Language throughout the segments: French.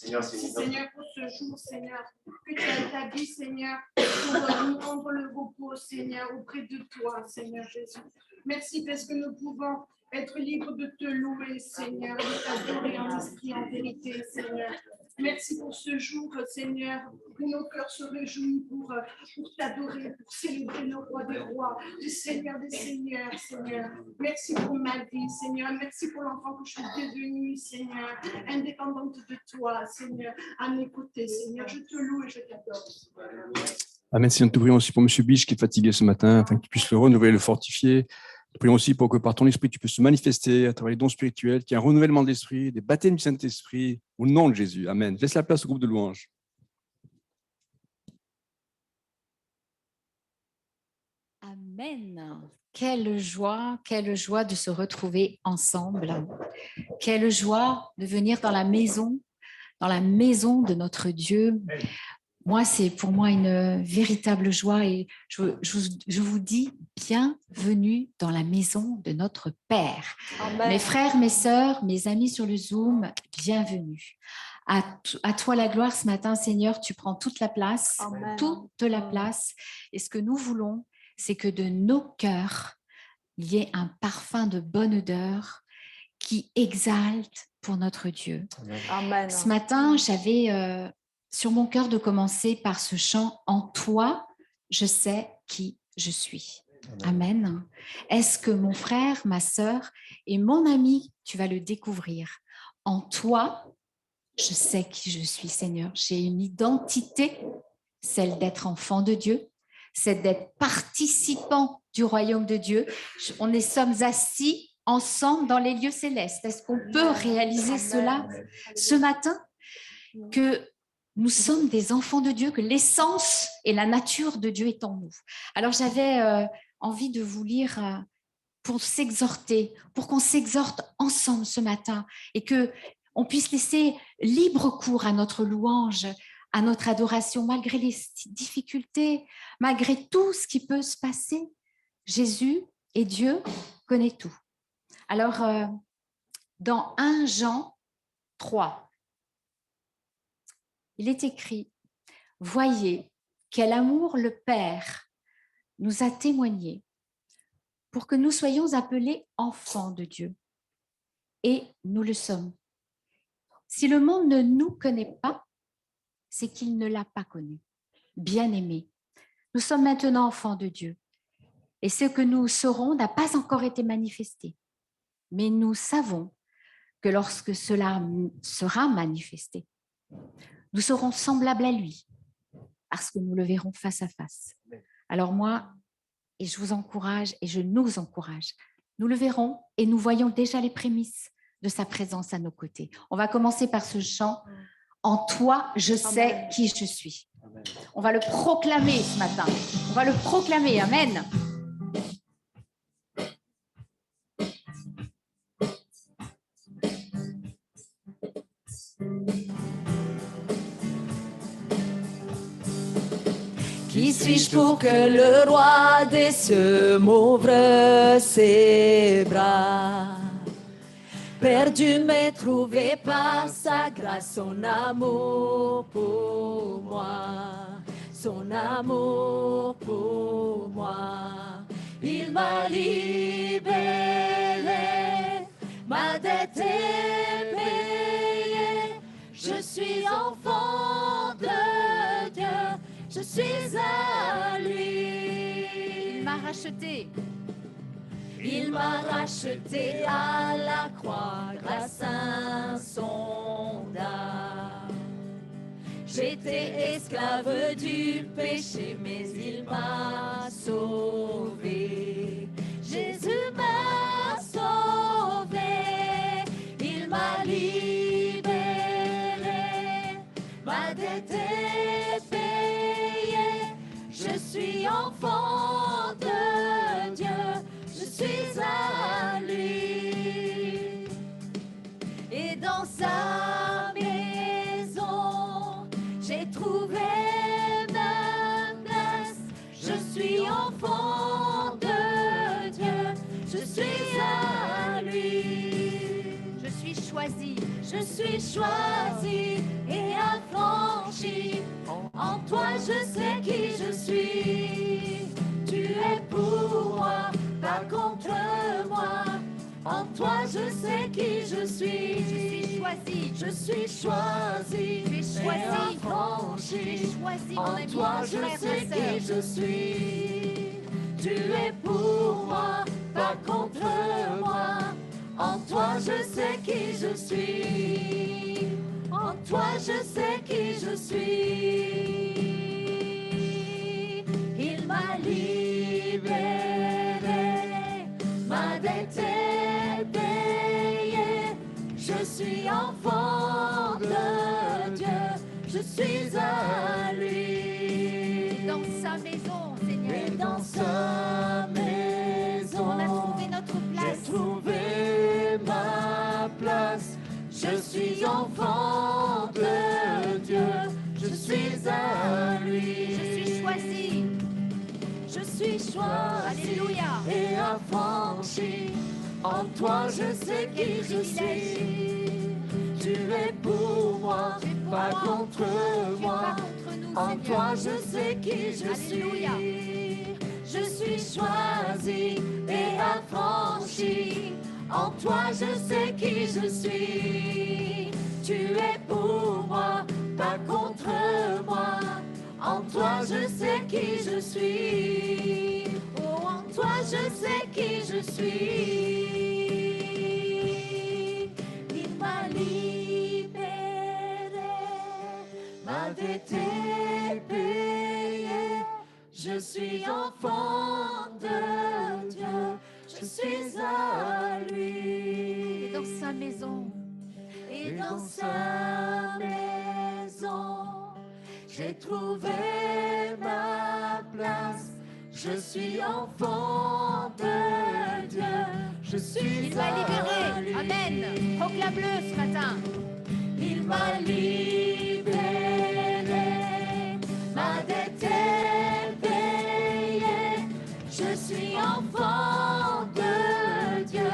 Merci, Seigneur, pour ce jour, Seigneur, que tu as établi, Seigneur, pour nous rendre le repos, Seigneur, auprès de toi, Seigneur Jésus. Merci parce que nous pouvons être libres de te louer, Seigneur, de t'adorer en esprit, en vérité, Seigneur. Merci pour ce jour, Seigneur, où nos cœurs se réjouissent pour t'adorer, pour célébrer le roi des rois, le Seigneur des seigneurs, Seigneur. Merci pour ma vie, Seigneur. Merci pour l'enfant que je suis devenue, Seigneur, indépendante de toi, Seigneur, à mes côtés, Seigneur. Je te loue et je t'adore. Amen. Seigneur, nous prions aussi pour M. Biche qui est fatigué ce matin, afin qu'il puisse le renouveler, le fortifier. Nous prions aussi pour que par ton esprit, tu puisses se manifester à travers les dons spirituels, qu'il y ait un renouvellement de l'esprit, des baptêmes du Saint-Esprit, au nom de Jésus. Amen. Laisse la place au groupe de louanges. Amen. Quelle joie de se retrouver ensemble. Quelle joie de venir dans la maison de notre Dieu. Moi, c'est pour moi une véritable joie et je vous dis bienvenue dans la maison de notre Père. Amen. Mes frères, mes sœurs, mes amis sur le Zoom, bienvenue. À toi la gloire ce matin, Seigneur, tu prends toute la place, Amen. Toute la place. Et ce que nous voulons, c'est que de nos cœurs, il y ait un parfum de bonne odeur qui exalte pour notre Dieu. Amen. Ce matin, j'avais sur mon cœur de commencer par ce chant « En toi, je sais qui je suis ». Amen. Est-ce que mon frère, ma sœur et mon ami, tu vas le découvrir? En toi, je sais qui je suis, Seigneur. J'ai une identité, celle d'être enfant de Dieu, c'est d'être participant du royaume de Dieu. On sommes assis ensemble dans les lieux célestes. Est-ce qu'on peut réaliser cela ce matin? Que nous sommes des enfants de Dieu, que l'essence et la nature de Dieu est en nous. Alors j'avais envie de vous lire pour s'exhorter, pour qu'on s'exhorte ensemble ce matin et qu'on puisse laisser libre cours à notre louange, à notre adoration, malgré les difficultés, malgré tout ce qui peut se passer. Jésus et Dieu connaissent tout. Alors, dans 1 Jean 3, il est écrit « Voyez quel amour le Père nous a témoigné pour que nous soyons appelés enfants de Dieu. Et nous le sommes. Si le monde ne nous connaît pas, c'est qu'il ne l'a pas connu. Bien-aimés, nous sommes maintenant enfants de Dieu. Et ce que nous serons n'a pas encore été manifesté. Mais nous savons que lorsque cela sera manifesté, nous serons semblables à lui, parce que nous le verrons face à face. Alors moi, et je vous encourage, et je nous encourage, nous le verrons et nous voyons déjà les prémices de sa présence à nos côtés. On va commencer par ce chant « En toi, je sais qui je suis ». On va le proclamer ce matin. On va le proclamer. Amen. Qui suis-je pour que le roi des cieux m'ouvre ses bras? Perdu mais trouvé par sa grâce, son amour pour moi, son amour pour moi. Il m'a libéré, ma dette est payée, je suis enfant de Dieu. Je suis à lui. Il m'a racheté. Il m'a racheté à la croix grâce insondable. J'étais esclave du péché, mais il m'a sauvé. Jésus m'a sauvé. Il m'a libéré. Ma dette est payée. Je suis enfant de Dieu, je suis à lui. Et dans sa maison, j'ai trouvé ma place. Je suis enfant de Dieu, je suis à lui. Je suis choisie. Je suis choisie choisi, Tu es choisi. et affranchi. Tu es choisi, mon En ami, toi mon je frère, sais ma sœur. qui je suis. Tu es pour moi, pas contre moi. En toi je sais qui je suis. En toi je sais qui je suis. Il m'a libéré, ma dette est payée. Je suis enfant de Dieu, je suis à lui. Dans sa maison, Seigneur. Et dans sa maison, On a trouvé notre j'ai place. trouvé ma place. Je suis enfant de Dieu, je suis à lui. Je suis choisi. Je suis choisi Alléluia. et affranchi. En toi je sais qui je suis. Tu es pour moi, Tu es pour pas moi. contre Tu es moi. pas contre nous, En Seigneur. toi je sais qui je Alléluia. suis. Je suis choisi et affranchi. En toi je sais qui je suis. Tu es pour moi, pas contre moi. En toi je sais qui je suis. Oh, en toi je sais qui je suis. Il m'a libéré, ma dette est payée. Je suis enfant de Dieu, je suis à lui. Et dans sa maison. Et dans sa maison, j'ai trouvé ma place. Je suis enfant de Dieu, je suis Il m'a à libéré. lui. Amen. Proclame-le ce matin. Il m'a libéré, ma dette est payée. Je suis enfant de Dieu,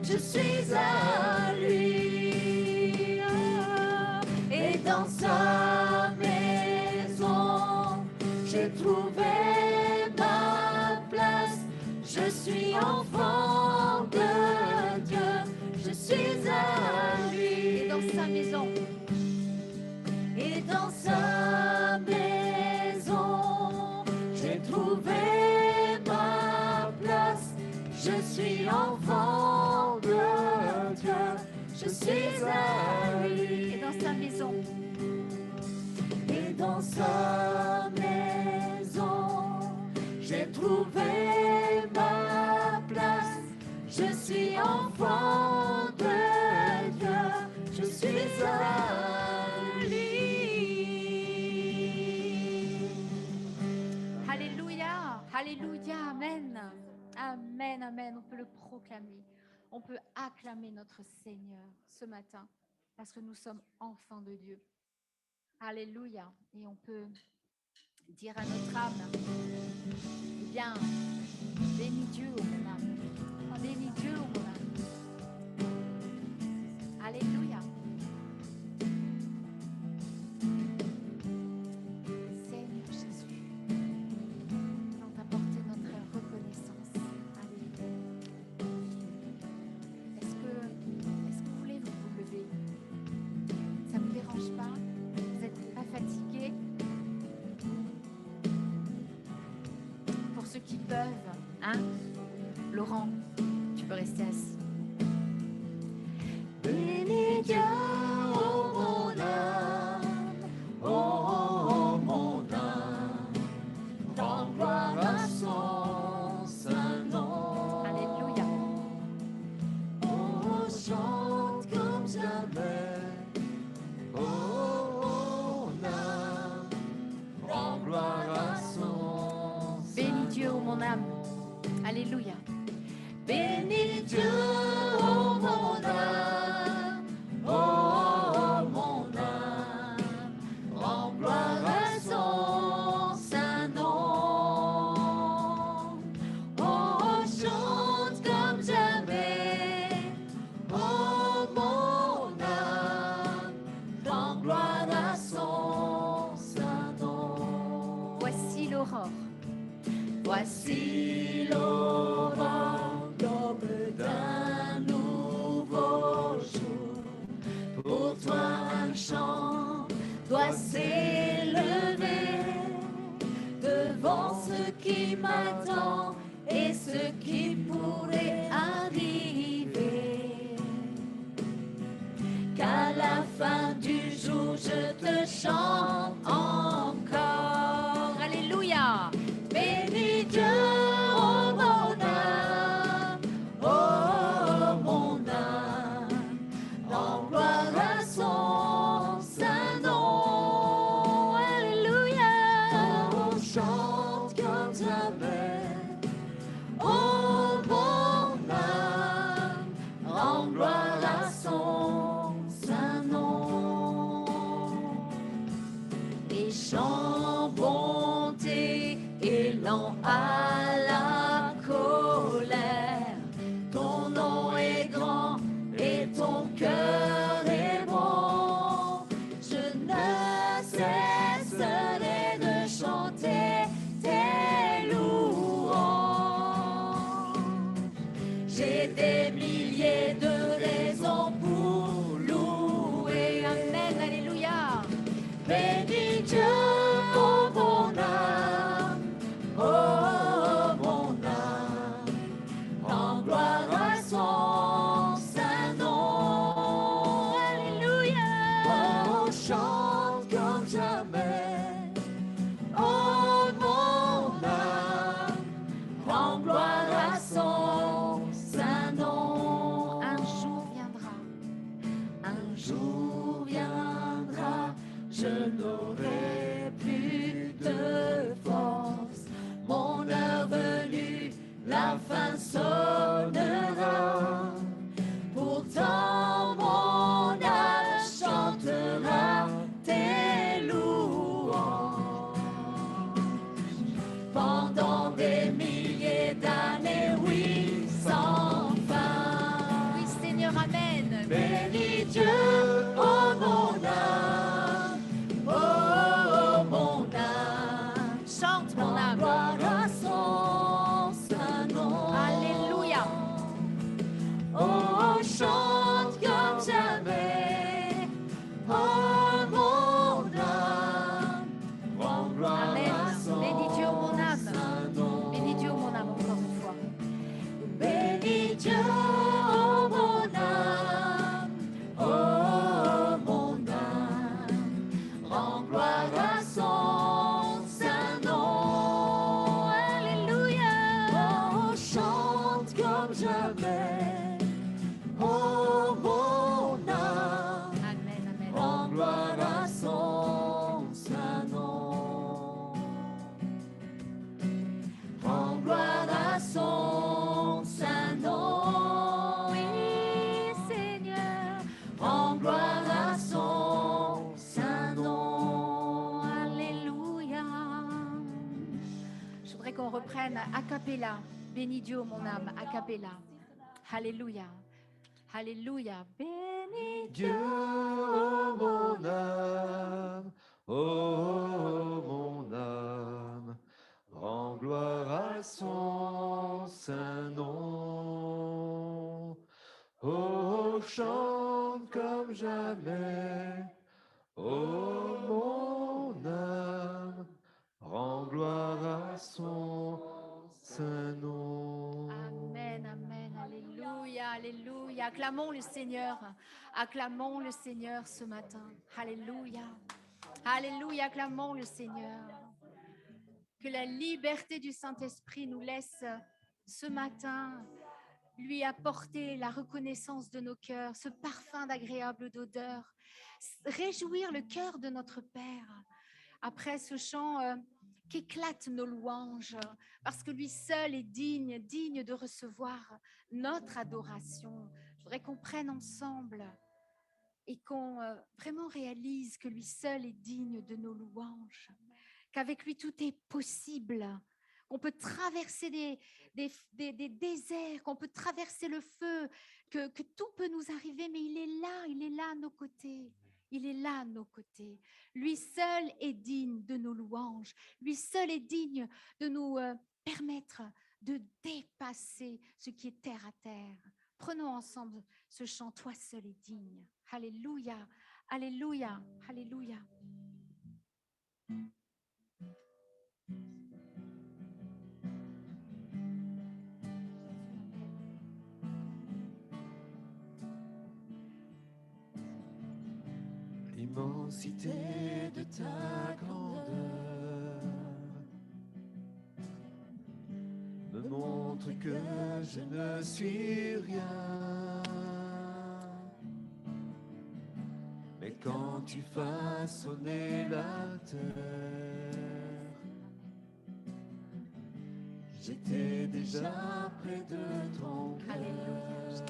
je suis à lui. Et dans sa maison, j'ai trouvé ma place. Je suis enfant de Dieu, je suis à lui. Et dans sa maison. Et dans sa maison, j'ai trouvé ma place. Je suis enfant de Dieu, je suis à lui. Et dans sa maison. Et dans sa maison, j'ai trouvé ma place. Je suis enfant de Dieu, je suis à lui. Alléluia. Alléluia. Amen. Amen. Amen. On peut le proclamer. On peut acclamer notre Seigneur ce matin parce que nous sommes enfants de Dieu. Alléluia. Et on peut dire à notre âme, eh bien, bénis Dieu, ô mon âme. Bénis Dieu, ô mon âme. Alléluia. Seigneur Jésus, nous allons t'apporter notre reconnaissance. Alléluia. Est-ce que vous voulez vous lever? Ça ne vous dérange pas? Vous n'êtes pas fatigué? Pour ceux qui peuvent, hein? Laurent, tu peux rester assis. Bénis Dieu, oh mon âme, oh mon âme, rends gloire à son saint nom. Alléluia. Oh, chante comme jamais, oh mon âme, rends gloire à son saint Bénis Dieu, ô mon âme. Alléluia. Bénis Dieu, oh mon âme, oh mon âme, rends gloire à son saint nom. Oh, chante comme jamais, oh mon âme, rends gloire à son saint nom. Voici l'aurore. Voici l'aurore doit s'élever devant ce qui m'attend et ce qui pourrait arriver. Qu'à la fin du jour, je te chante encore. Alléluia. Bénis Dieu, oh mon âme, oh mon âme, rends gloire à son saint nom. Alléluia. On chante comme jamais. Oh mon âme, rends gloire à son saint nom. Et chant bonté et lent à la colère. Ton nom est grand et ton cœur est bon. Je ne cesserai de chanter tes louanges. J'ai des milliers de raisons pour louer. Amen. Alléluia. Bénis Dieu, oh mon âme, oh mon âme, rends gloire à son saint nom. Alléluia. On chante comme jamais. Oh mon âme, rends gloire à son saint nom. Un jour viendra. Un jour viendra, je n'aurai plus de force. Mon heure venue, la fin sonnera. Pourtant mon âme chantera tes louanges. Pendant des milliers d'années, oui, sans fin. Oui, Seigneur. Amen. Bénis Dieu, oh mon âme, oh mon âme, Chante mon rends âme. gloire à son saint nom. Alléluia. Oh, chante comme jamais, oh mon âme, rends gloire Amen. à son Bénis Dieu, mon âme. saint nom. Bénis Dieu, mon âme, encore une fois. Bénis Dieu, oh mon âme, oh mon âme, rends gloire à son saint nom. Alléluia. Oh, chante comme jamais, oh mon âme, Amen. Amen. rends gloire à son saint nom. Rends gloire à son saint nom. Oui, Seigneur. Rends gloire à son saint nom. Alléluia. Je voudrais qu'on reprenne a cappella. Bénis Dieu, mon âme, a cappella. Alléluia. Alléluia. Bénis Dieu, oh mon âme, oh mon âme, rends gloire à son saint nom. Oh, chante comme jamais, oh mon âme, rends gloire à son saint nom. Amen, amen, alléluia, alléluia. Acclamons le Seigneur, acclamons le Seigneur ce matin. Alléluia, alléluia, acclamons le Seigneur. Que la liberté du Saint-Esprit nous laisse ce matin lui apporter la reconnaissance de nos cœurs, ce parfum d'agréable d'odeur, réjouir le cœur de notre Père. Après ce chant, qu'éclatent nos louanges, parce que lui seul est digne, digne de recevoir notre adoration. Je voudrais qu'on prenne ensemble et qu'on vraiment réalise que lui seul est digne de nos louanges, qu'avec lui tout est possible, qu'on peut traverser des déserts, qu'on peut traverser le feu, que tout peut nous arriver, mais il est là à nos côtés. Il est là à nos côtés. Lui seul est digne de nos louanges. Lui seul est digne de nous permettre de dépasser ce qui est terre à terre. Prenons ensemble ce chant, toi seul est digne. Alléluia, alléluia, alléluia. L'immensité de ta grandeur me montre que je ne suis rien. Mais quand tu façonnais la terre, j'étais déjà près de ton cœur.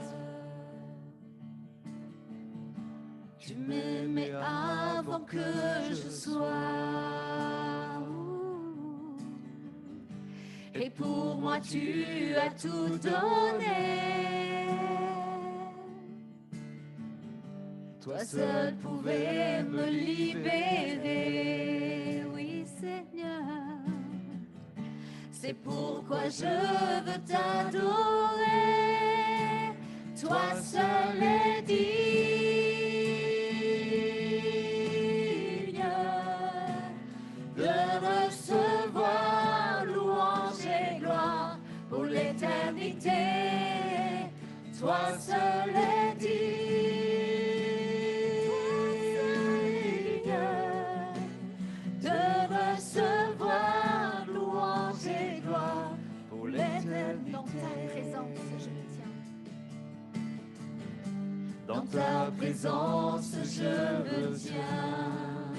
Tu m'aimais avant que je sois. Et pour moi tu as tout donné. Toi seul pouvais me libérer. Oui Seigneur, c'est pourquoi je veux t'adorer. Toi seul est digne de recevoir louange et gloire pour l'éternité. Toi seul est digne de recevoir louange et gloire pour l'éternité. Dans ta présence, je me tiens. Dans ta présence, je me tiens.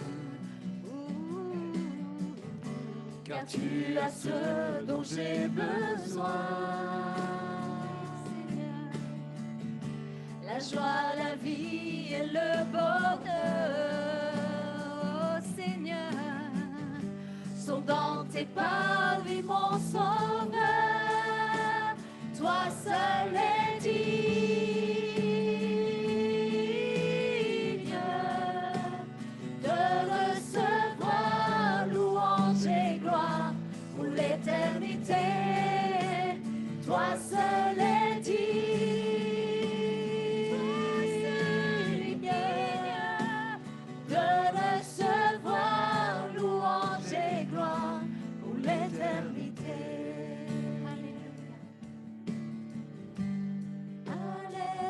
Car tu as ce dont j'ai besoin. Seigneur, La joie, la vie et le bonheur, oh Seigneur, sont dans tes parvis, mon sauveur. Toi seul es digne de recevoir louange et gloire pour l'éternité. Toi seul es digne de recevoir louange et gloire pour l'éternité. Alléluia.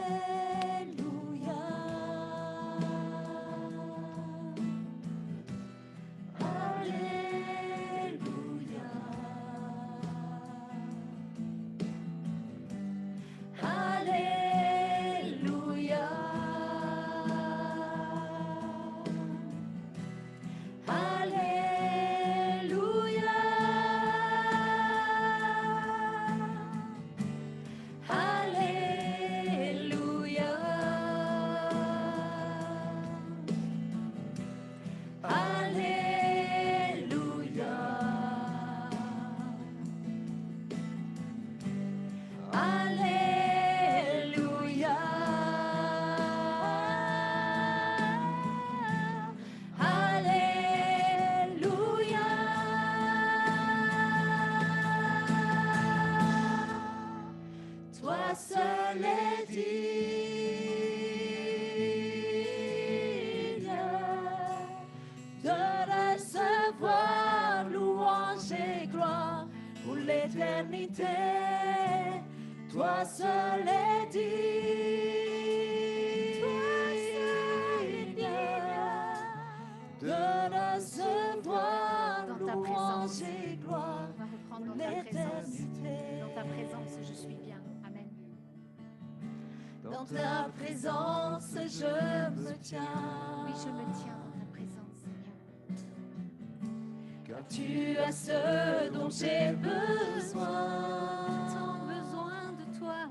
Alléluia. Alléluia. Alléluia. Alléluia. Alléluia. Alléluia. Toi seul es digne de recevoir louange et gloire pour l'éternité. Toi seul es digne de recevoir dans ta louange présence, et gloire on va reprendre pour dans ta présence. l'éternité. Dans ta présence, je suis bien. Amen. Dans ta présence, je me tiens. Oui, je me tiens dans ta présence, Seigneur. Car tu as ce dont j'ai besoin. Tant besoin de toi.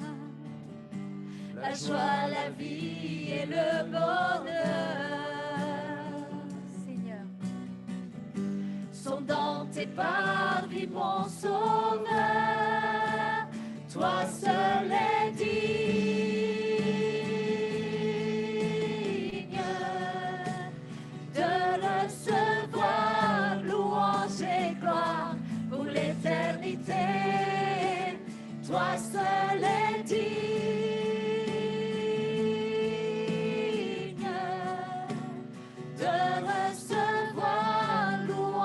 La joie, la vie et le bonheur Seigneur, sont dans tes parvis, mon sauveur. Toi seul es digne de recevoir louange et gloire pour l'éternité. Toi seul es digne de recevoir louange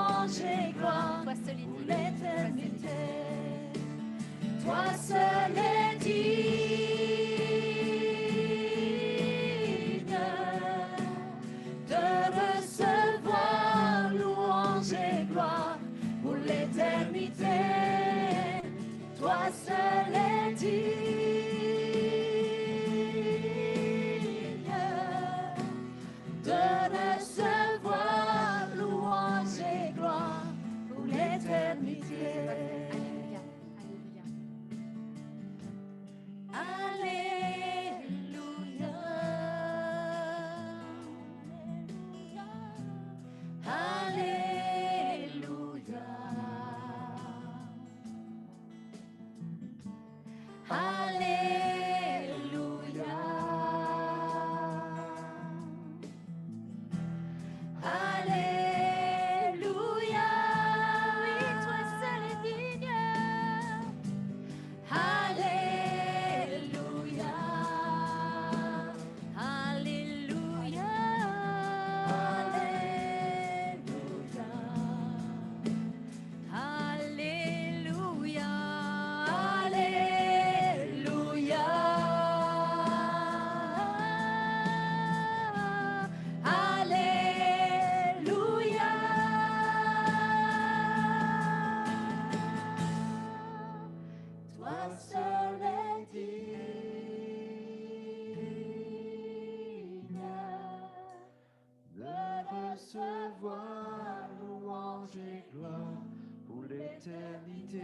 recevoir louange et gloire pour l'éternité.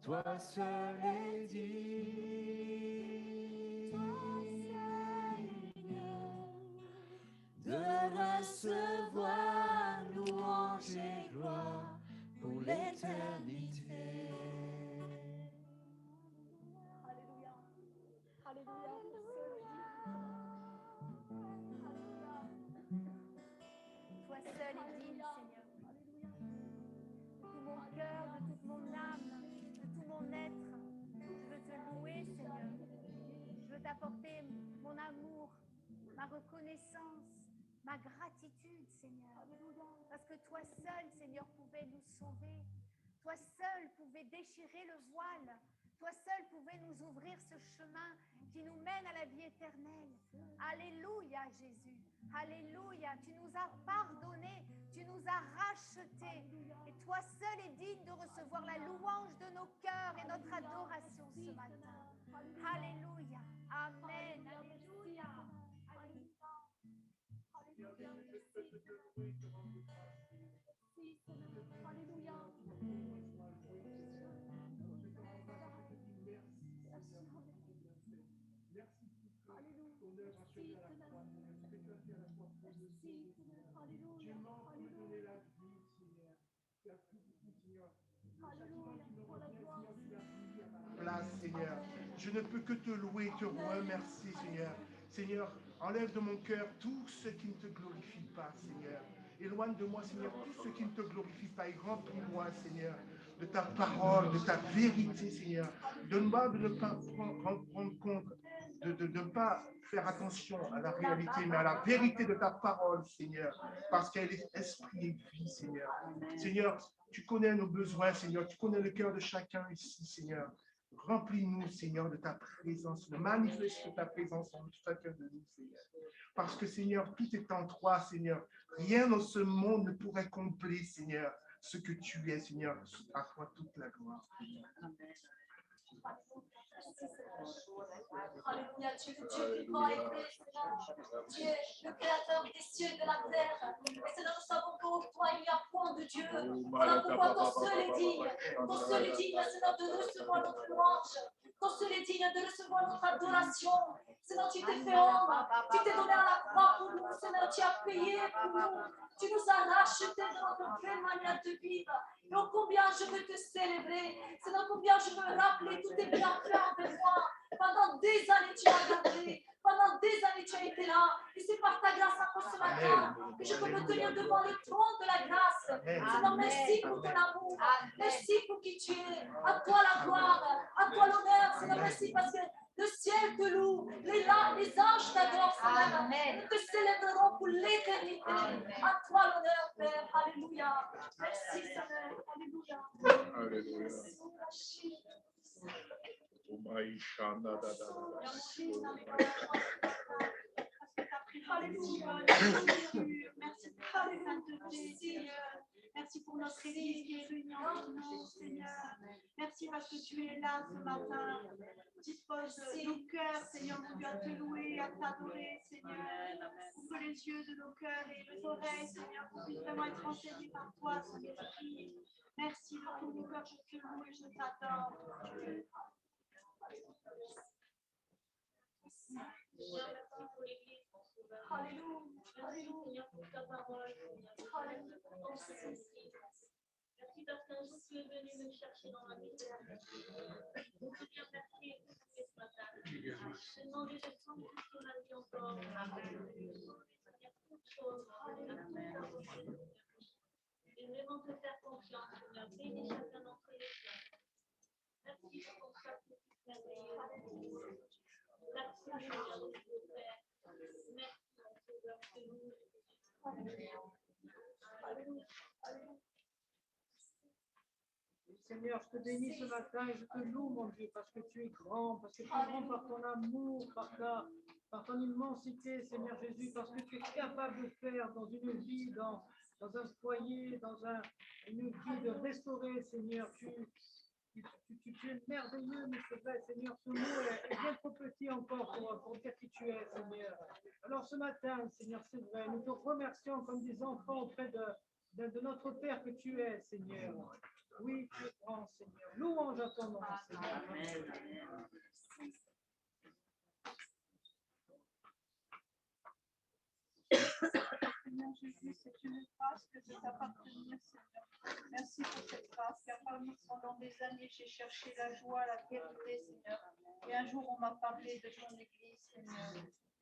Toi seul est digne de recevoir louange et gloire pour l'éternité. Alléluia. Alléluia. Toi seul est digne, Seigneur. De tout mon cœur, de toute mon âme, de tout mon être, je veux te louer, Seigneur. Je veux t'apporter mon amour, ma reconnaissance, ma gratitude, Seigneur. Parce que toi seul, Seigneur, pouvais nous sauver. Toi seul pouvais déchirer le voile. Toi seul pouvais nous ouvrir ce chemin qui nous mène à la vie éternelle. Alléluia, Jésus. Alléluia. Tu nous as pardonnés. Tu nous as rachetés. Et toi seul es digne de recevoir la louange de nos cœurs et notre adoration ce matin. Alléluia. Amen. Alléluia. Alléluia. Alléluia. Place, Seigneur. Je ne peux que te louer et te remercier, Seigneur. Seigneur, enlève de mon cœur tout ce qui ne te glorifie pas, Seigneur. Éloigne de moi, Seigneur, tout ce qui ne te glorifie pas et remplis-moi, Seigneur, de ta parole, de ta vérité, Seigneur. Donne-moi de ne pas rendre compte, de ne pas faire attention à la réalité, mais à la vérité de ta parole, Seigneur, parce qu'elle est esprit et vie, Seigneur. Seigneur, tu connais nos besoins, Seigneur, tu connais le cœur de chacun ici, Seigneur. Remplis-nous, Seigneur, de ta présence, manifeste ta présence en chacun de nous, Seigneur. Parce que, Seigneur, tout est en toi, Seigneur. Rien dans ce monde ne pourrait combler, Seigneur, ce que tu es, Seigneur. À toi toute la gloire. Alléluia, tu es le Dieu vivant et vrai, Seigneur. Tu es le créateur des cieux et de la terre. Et Seigneur, nous savons qu'en toi, il n'y a point de Dieu. Voilà pourquoi ton seul est digne. Ton seul est digne, Seigneur, de recevoir notre louange. Ton seul est digne de recevoir notre adoration. Seigneur, tu t'es fait homme. Tu t'es donné à la croix pour nous. Seigneur, tu as payé pour nous. Tu nous as rachetés de notre vraie manière de vivre. Et oh, combien je veux te célébrer. Seigneur, combien je veux rappeler tous tes bienfaits envers moi. Pendant des années, tu m'as gardé. Pendant des années, tu as été là. Et c'est par ta grâce encore ce matin que je peux me tenir devant le trône de la grâce. Seigneur, merci pour ton amour. Merci pour qui tu es. À toi la gloire. À toi l'honneur. Seigneur, merci parce que le ciel te loue. Les anges t'adorent, Seigneur. Nous te célébrerons pour l'éternité. À toi l'honneur, Père. Alléluia. Merci, Seigneur. Alléluia. Alléluia. Merci pour ta sainteté, Seigneur. Merci pour notre Église qui est réunie entre nous, Seigneur. Merci parce que tu es là ce matin. Dispose nos cœurs, Seigneur, mon Dieu, à te louer, à t'adorer, Seigneur. Ouvre les yeux de nos cœurs et les oreilles, Seigneur, pour qu'on puisse vraiment être enseignés par toi, Saint-Esprit. Merci de tout mon cœur, je te loue et je t'adore. Seigneur, merci pour l'Église, mon Sauveur. Alléluia. Merci, Seigneur, pour ta parole. Alléluia. Merci parce qu'un jour tu es venu me chercher dans la misère. Je te dis merci pour ce matin. Je te demande de sanctifier ma vie encore. Il y a toute chose. Et vraiment te faire confiance, Seigneur. Bénis chacun d'entre eux. Merci pour ton sacrifice merveilleux. Merci, Seigneur, Père. Merci, mon Sauveur, que nous. Alléluia. Seigneur, je te bénis ce matin et je te loue, mon Dieu, parce que tu es grand, parce que tu es grand par ton amour, par ton immensité, Seigneur Jésus, parce que tu es capable de faire dans une vie, dans un foyer, une vie de restaurer, Seigneur. Tu es merveilleux, mais c'est vrai, Seigneur, ce mot est bien trop petit encore pour dire qui tu es, Seigneur. Alors ce matin, Seigneur, c'est vrai, nous te remercions comme des enfants auprès de notre Père que tu es, Seigneur. Oui, tu es grand, Seigneur. Louange à ton nom, Seigneur. Seigneur Jésus, c'est une grâce que de t'appartenir, Seigneur. Merci pour cette grâce, car pendant des années, j'ai cherché la joie, la vérité, Seigneur. Et un jour, on m'a parlé de ton Église, Seigneur.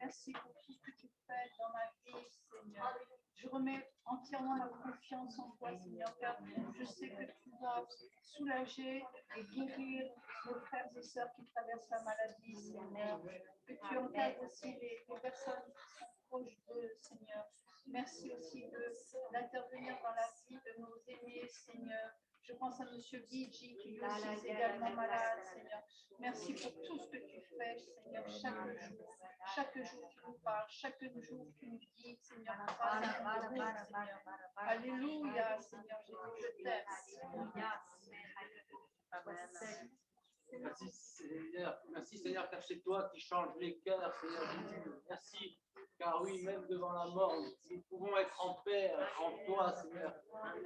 Merci pour tout ce que tu fais dans ma vie, Seigneur. Je remets entièrement ma confiance en toi, Seigneur, car je sais que tu vas soulager et guérir nos frères et sœurs qui traversent la maladie, Seigneur. Que tu encadres aussi les personnes qui sont proches d'eux, Seigneur. Merci aussi d'intervenir dans la vie de nos aînés, Seigneur. Je pense à M. Bidji qui lui aussi est également malade, Seigneur. Merci pour tout ce que tu fais, Seigneur, chaque jour. Chaque jour tu nous parles, chaque jour tu nous dis, Seigneur, Alléluia, Seigneur Jésus, je t'aime. Merci Seigneur, merci Seigneur, car c'est toi qui changes les cœurs, Seigneur Jésus. Merci, car oui, même devant la mort, nous pouvons être en paix en toi, Seigneur.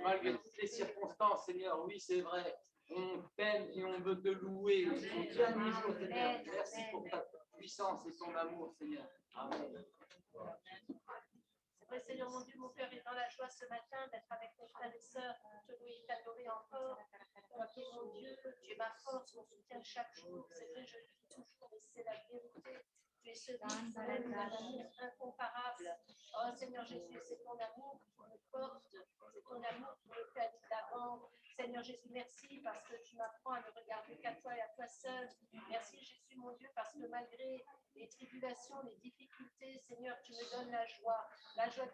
Malgré toutes les circonstances, Seigneur, oui, c'est vrai. On t'aime et on veut te louer au dernier jour, Seigneur. Merci pour ta puissance et ton amour, Seigneur. Amen. C'est vrai, Seigneur mon Dieu, mon cœur est dans la joie ce matin d'être avec mes frères et sœurs, te louer et t'adorer encore. Toi qui es mon Dieu, tu es ma force, mon soutien chaque jour. C'est vrai, je le dis toujours, et c'est la vérité. Tu es celui qui m'aime d'un amour incomparable. Oh Seigneur Jésus, c'est ton amour qui me porte, c'est ton amour qui me fait aller de l'avant. Seigneur Jésus, merci parce que tu m'apprends à ne regarder qu'à toi et à toi seul. Merci Jésus, mon Dieu, parce que malgré les tribulations, les difficultés, Seigneur, tu me donnes la joie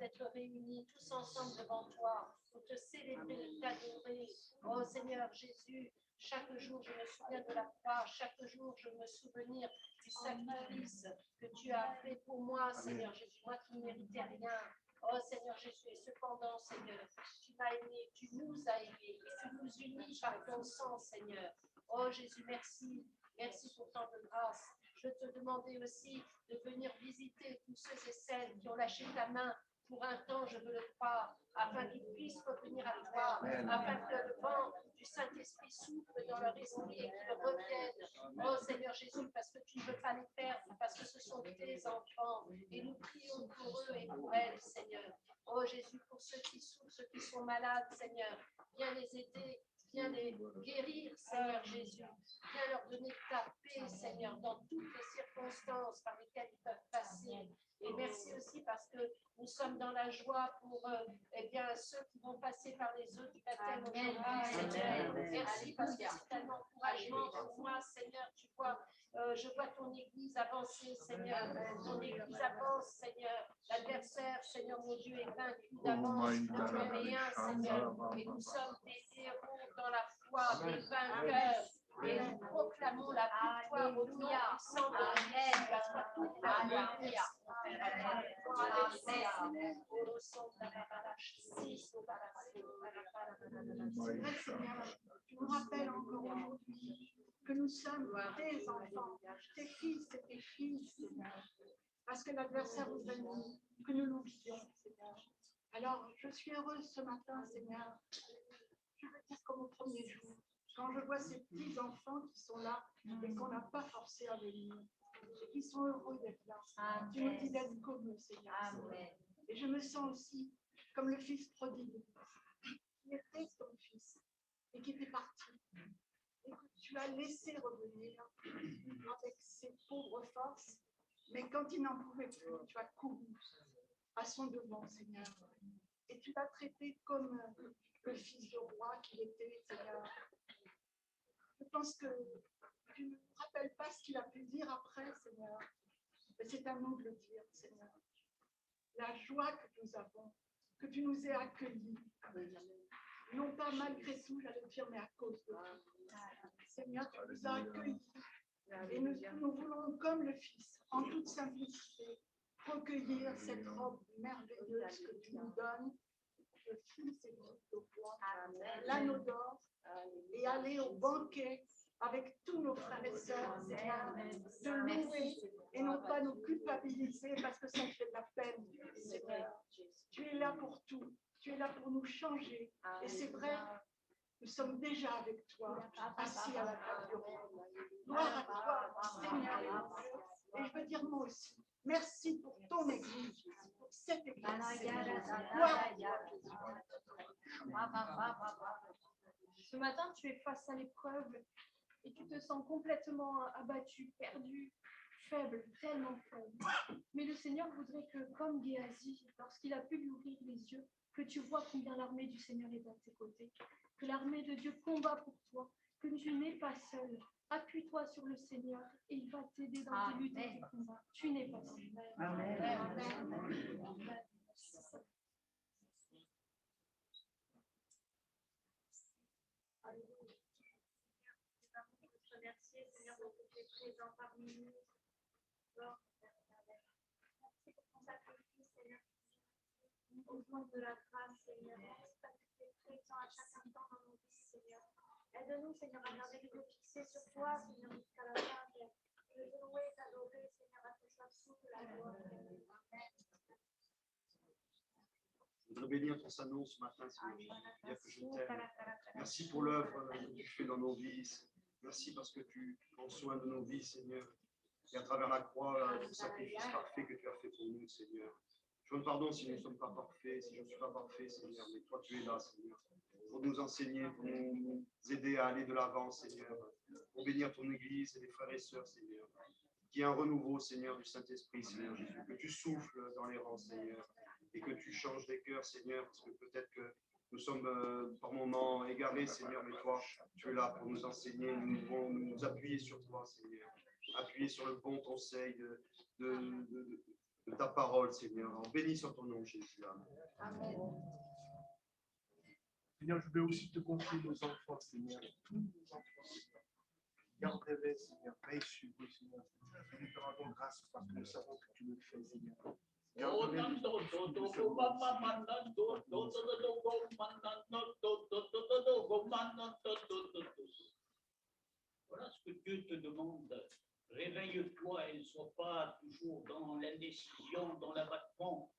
d'être réunis tous ensemble devant toi, pour te célébrer, t'adorer. Oh Seigneur Jésus, chaque jour je me souviens de la croix, chaque jour je me souviens du sacrifice que tu as fait pour moi, Seigneur Jésus, moi qui ne méritais rien. Oh Seigneur Jésus, et cependant, Seigneur, tu m'as aimé, tu nous as aimés, et tu nous unis par ton sang, Seigneur. Oh Jésus, merci, merci pour tant de grâce. Je te demandais aussi de venir visiter tous ceux et celles qui ont lâché ta main pour un temps, je veux le croire, afin qu'ils puissent revenir à toi, afin que le vent du Saint-Esprit souffle dans leur esprit et qu'ils reviennent. Oh Seigneur Jésus, parce que tu ne veux pas les perdre, parce que ce sont tes enfants, et nous prions pour eux et pour elles, Seigneur. Oh Jésus, pour ceux qui souffrent, ceux qui sont malades, Seigneur, viens les aider. Viens les guérir, Seigneur Jésus. Viens leur donner ta paix, Seigneur, dans toutes les circonstances par lesquelles ils peuvent passer. Et merci aussi parce que nous sommes dans la joie pour eh bien, ceux qui vont passer par les eaux du baptême aujourd'hui, Seigneur. Merci parce que c'est tellement encouragement pour moi, Seigneur. Tu vois, je vois ton Église avancer, Seigneur. Ton Église avance, Seigneur. L'adversaire, Seigneur mon Dieu, est vaincu d'avance. Tu es rien, Seigneur. Et nous sommes des héros dans la foi, des vainqueurs. Et nous proclamons la victoire au nom puissant de Jésus, parce que tout va bien. C'est vrai, Seigneur, tu nous rappelles encore aujourd'hui que nous sommes tes enfants, tes fils et tes filles, Seigneur, parce que l'adversaire nous a dit que nous l'oublions, Seigneur. Alors, je suis heureuse ce matin, Seigneur. Je veux dire comme au premier jour, quand je vois ces petits enfants qui sont là et qu'on n'a pas forcé à venir, et qui sont heureux d'être là. Amen. Tu nous dis d'être comme eux, Seigneur. Amen. Et je me sens aussi comme le fils prodigue, qui était ton fils et qui était parti. Et que tu as laissé revenir avec ses pauvres forces, mais quand il n'en pouvait plus, tu as couru à son devant, Seigneur. Et tu l'as traité comme le fils du roi qu'il était, Seigneur. Je pense que tu ne te rappelles pas ce qu'il a pu dire après, Seigneur. Mais c'est à nous de le dire, Seigneur. La joie que nous avons, que tu nous aies accueillis. Non pas malgré tout, j'allais dire, mais à cause de toi. Seigneur, tu nous as accueillis. Et nous voulons, comme le Fils, en toute simplicité, recueillir cette robe merveilleuse que tu nous donnes je fume ces gouttes au bois, l'anneau d'or, et aller au banquet avec tous nos frères et sœurs, Seigneur, te louer et non pas nous culpabiliser parce que ça fait de la peine, Seigneur. Tu es là pour tout, tu es là pour nous changer. Et c'est vrai, nous sommes déjà avec toi, assis à la table du roi. Gloire à toi, Seigneur. Et je veux dire moi aussi, merci pour ton Église, pour cette Église. Gloire à toi. Ce matin, tu es face à l'épreuve et tu te sens complètement abattu, perdu, faible, tellement faible. Mais le Seigneur voudrait que, comme Géasi, lorsqu'il a pu lui ouvrir les yeux, que tu vois combien l'armée du Seigneur est à tes côtés, que l'armée de Dieu combat pour toi, que tu n'es pas seul. Appuie-toi sur le Seigneur et il va t'aider dans tes luttes et tes combats. Tu n'es pas seul. Amen. Amen. Remercier, Seigneur, pour que tu es présent parmi nous. Merci pour ton sacrifice, Seigneur. Au nom de la grâce, Seigneur. Merci parce que tu es présent à chaque instant dans nos vies, Seigneur. Aide-nous, Seigneur, à garder les yeux fixés sur toi, Seigneur, jusqu'à la fin. Je veux louer, t'adorer, Seigneur, à tes toute la gloire. Amen. Je voudrais bénir ton Saint-Nom ce matin, Seigneur. Dire que je t'aime. Merci pour l'œuvre que tu fais dans nos vies. Merci parce que tu prends soin de nos vies, Seigneur. Et à travers la croix, le sacrifice parfait que tu as fait pour nous, Seigneur. Je demande pardon si nous ne sommes pas parfaits, si je ne suis pas parfait, Seigneur. Mais toi, tu es là, Seigneur. Pour nous enseigner, pour nous aider à aller de l'avant, Seigneur. Pour bénir ton Église et les frères et sœurs, Seigneur. Qu'il y ait un renouveau, Seigneur, du Saint-Esprit, Seigneur Jésus. Que tu souffles dans les rangs, Seigneur. Et que tu changes les cœurs, Seigneur, parce que peut-être que nous sommes par moments égarés, Seigneur, mais toi, tu es là pour nous enseigner. Nous devons nous appuyer sur toi, Seigneur. Appuyer sur le bon conseil de ta parole, Seigneur. En bénis sur ton nom, Jésus. Amen. Seigneur, je veux aussi te confier nos enfants, Seigneur. Tous nos enfants, Seigneur. Garde-les, Seigneur. Veille sur eux, Seigneur. Et nous te rendons grâce parce que nous savons que tu le fais, Seigneur. Voilà ce que Dieu te demande. Réveille-toi et ne sois pas toujours dans l'indécision, dans l'abattement,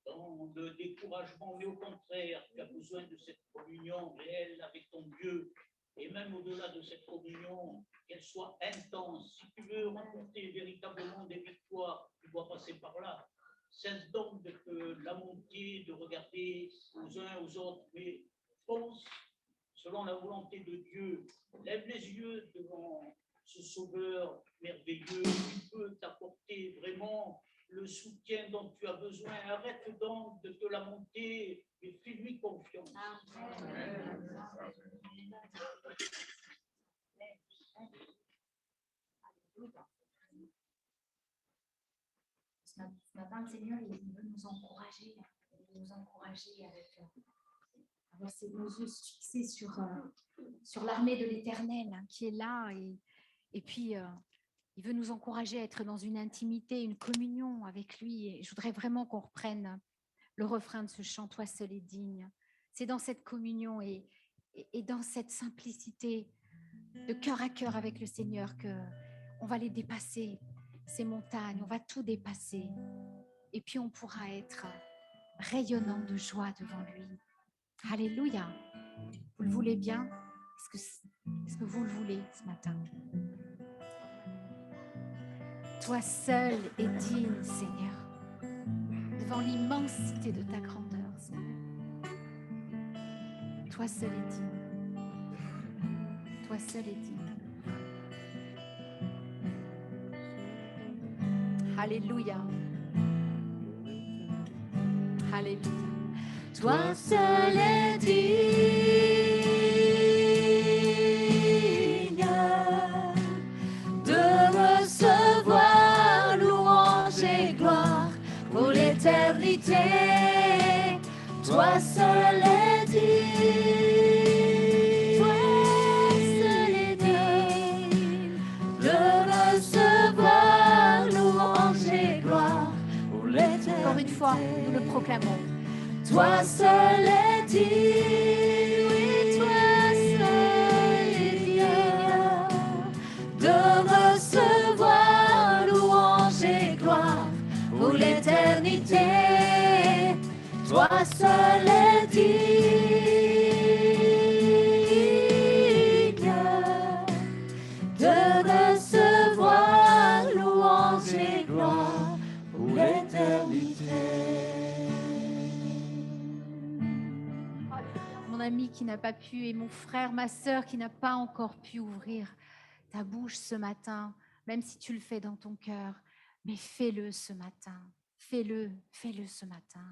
dans le découragement, mais au contraire, tu as besoin de cette communion réelle avec ton Dieu. Et même au-delà de cette communion, qu'elle soit intense. Si tu veux remporter véritablement des victoires, tu dois passer par là. Cesse donc de te lamenter, de regarder aux uns aux autres, mais pense selon la volonté de Dieu. Lève les yeux devant ce Sauveur merveilleux qui peut t'apporter vraiment le soutien dont tu as besoin. Arrête donc de te lamenter et fais-lui confiance. Amen. Ce matin, le Seigneur, il veut nous encourager avec avoir nos yeux fixés sur l'armée de l'Éternel qui est là. Et puis, il veut nous encourager à être dans une intimité, une communion avec lui. Et je voudrais vraiment qu'on reprenne le refrain de ce chant, « Toi seul est digne ». C'est dans cette communion et dans cette simplicité de cœur à cœur avec le Seigneur qu'on va les dépasser, ces montagnes, on va tout dépasser. Et puis, on pourra être rayonnant de joie devant lui. Alléluia. Vous le voulez bien? Est-ce que vous le voulez ce matin? Toi seul es digne, Seigneur, devant l'immensité de ta grandeur, Seigneur. Toi seul es digne. Toi seul es digne. Alléluia. Alléluia. Toi seul es digne de recevoir louange et gloire pour l'éternité. Toi seul es digne. Toi seul es digne de recevoir louange et gloire pour l'éternité. Encore une fois, nous le proclamons. Toi seul est digne, oui, toi seul est digne de recevoir louange et gloire pour l'éternité. Toi seul est digne de recevoir louange et gloire pour l'éternité. Mon ami qui n'a pas pu et mon frère, ma sœur qui n'a pas encore pu ouvrir ta bouche ce matin, même si tu le fais dans ton cœur, mais fais-le ce matin. Fais-le ce matin.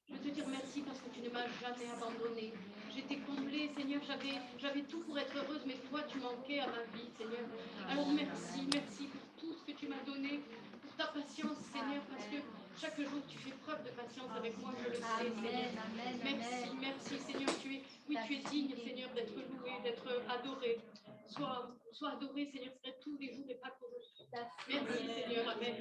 Je veux te dire merci parce que tu ne m'as jamais abandonnée. J'étais comblée, Seigneur, j'avais tout pour être heureuse, mais toi, tu manquais à ma vie, Seigneur. Alors merci pour tout ce que tu m'as donné, pour ta patience, Seigneur, parce que chaque jour, tu fais preuve de patience avec moi, je le sais, Seigneur. Merci, Seigneur, tu es digne, Seigneur, d'être loué, d'être adoré. Sois adoré, Seigneur, c'est tous les jours et pas qu'aujourd'hui. Merci, Seigneur, amen.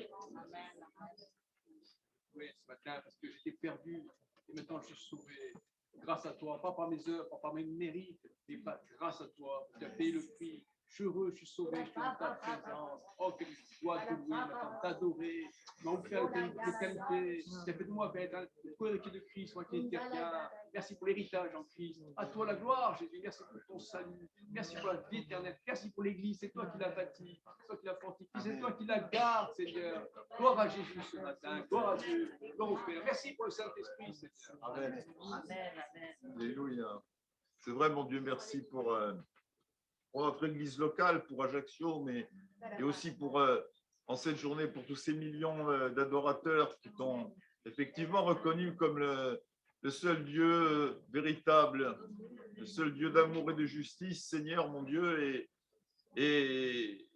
Oui, ce matin, parce que j'étais perdu et maintenant je suis sauvé. Grâce à toi, pas par mes œuvres, pas par mes mérites, mais grâce à toi. Tu as payé le prix. Je suis heureux, je suis sauvé, je suis dans ta présence. Oh, que je dois te louer maintenant, t'adorer, m'en faire de qualité. Tu as fait de moi être un co-héritier de Christ, moi qui étais rien. Merci pour l'héritage en Christ. À toi la gloire, Jésus. Merci pour ton salut. Merci pour la vie éternelle. Merci pour l'Église. C'est toi qui l'as bâtie, c'est toi qui l'as fortifiée, c'est toi qui la garde, Seigneur. Gloire à Jésus ce matin. Gloire à Dieu. Gloire au Père. Merci pour le Saint-Esprit, Seigneur. Amen. Alléluia. C'est vrai, mon Dieu, merci pour notre église locale, pour Ajaccio, mais et aussi pour, en cette journée, pour tous ces millions d'adorateurs qui t'ont effectivement reconnu comme le seul Dieu véritable, le seul Dieu d'amour et de justice, Seigneur, mon Dieu. Et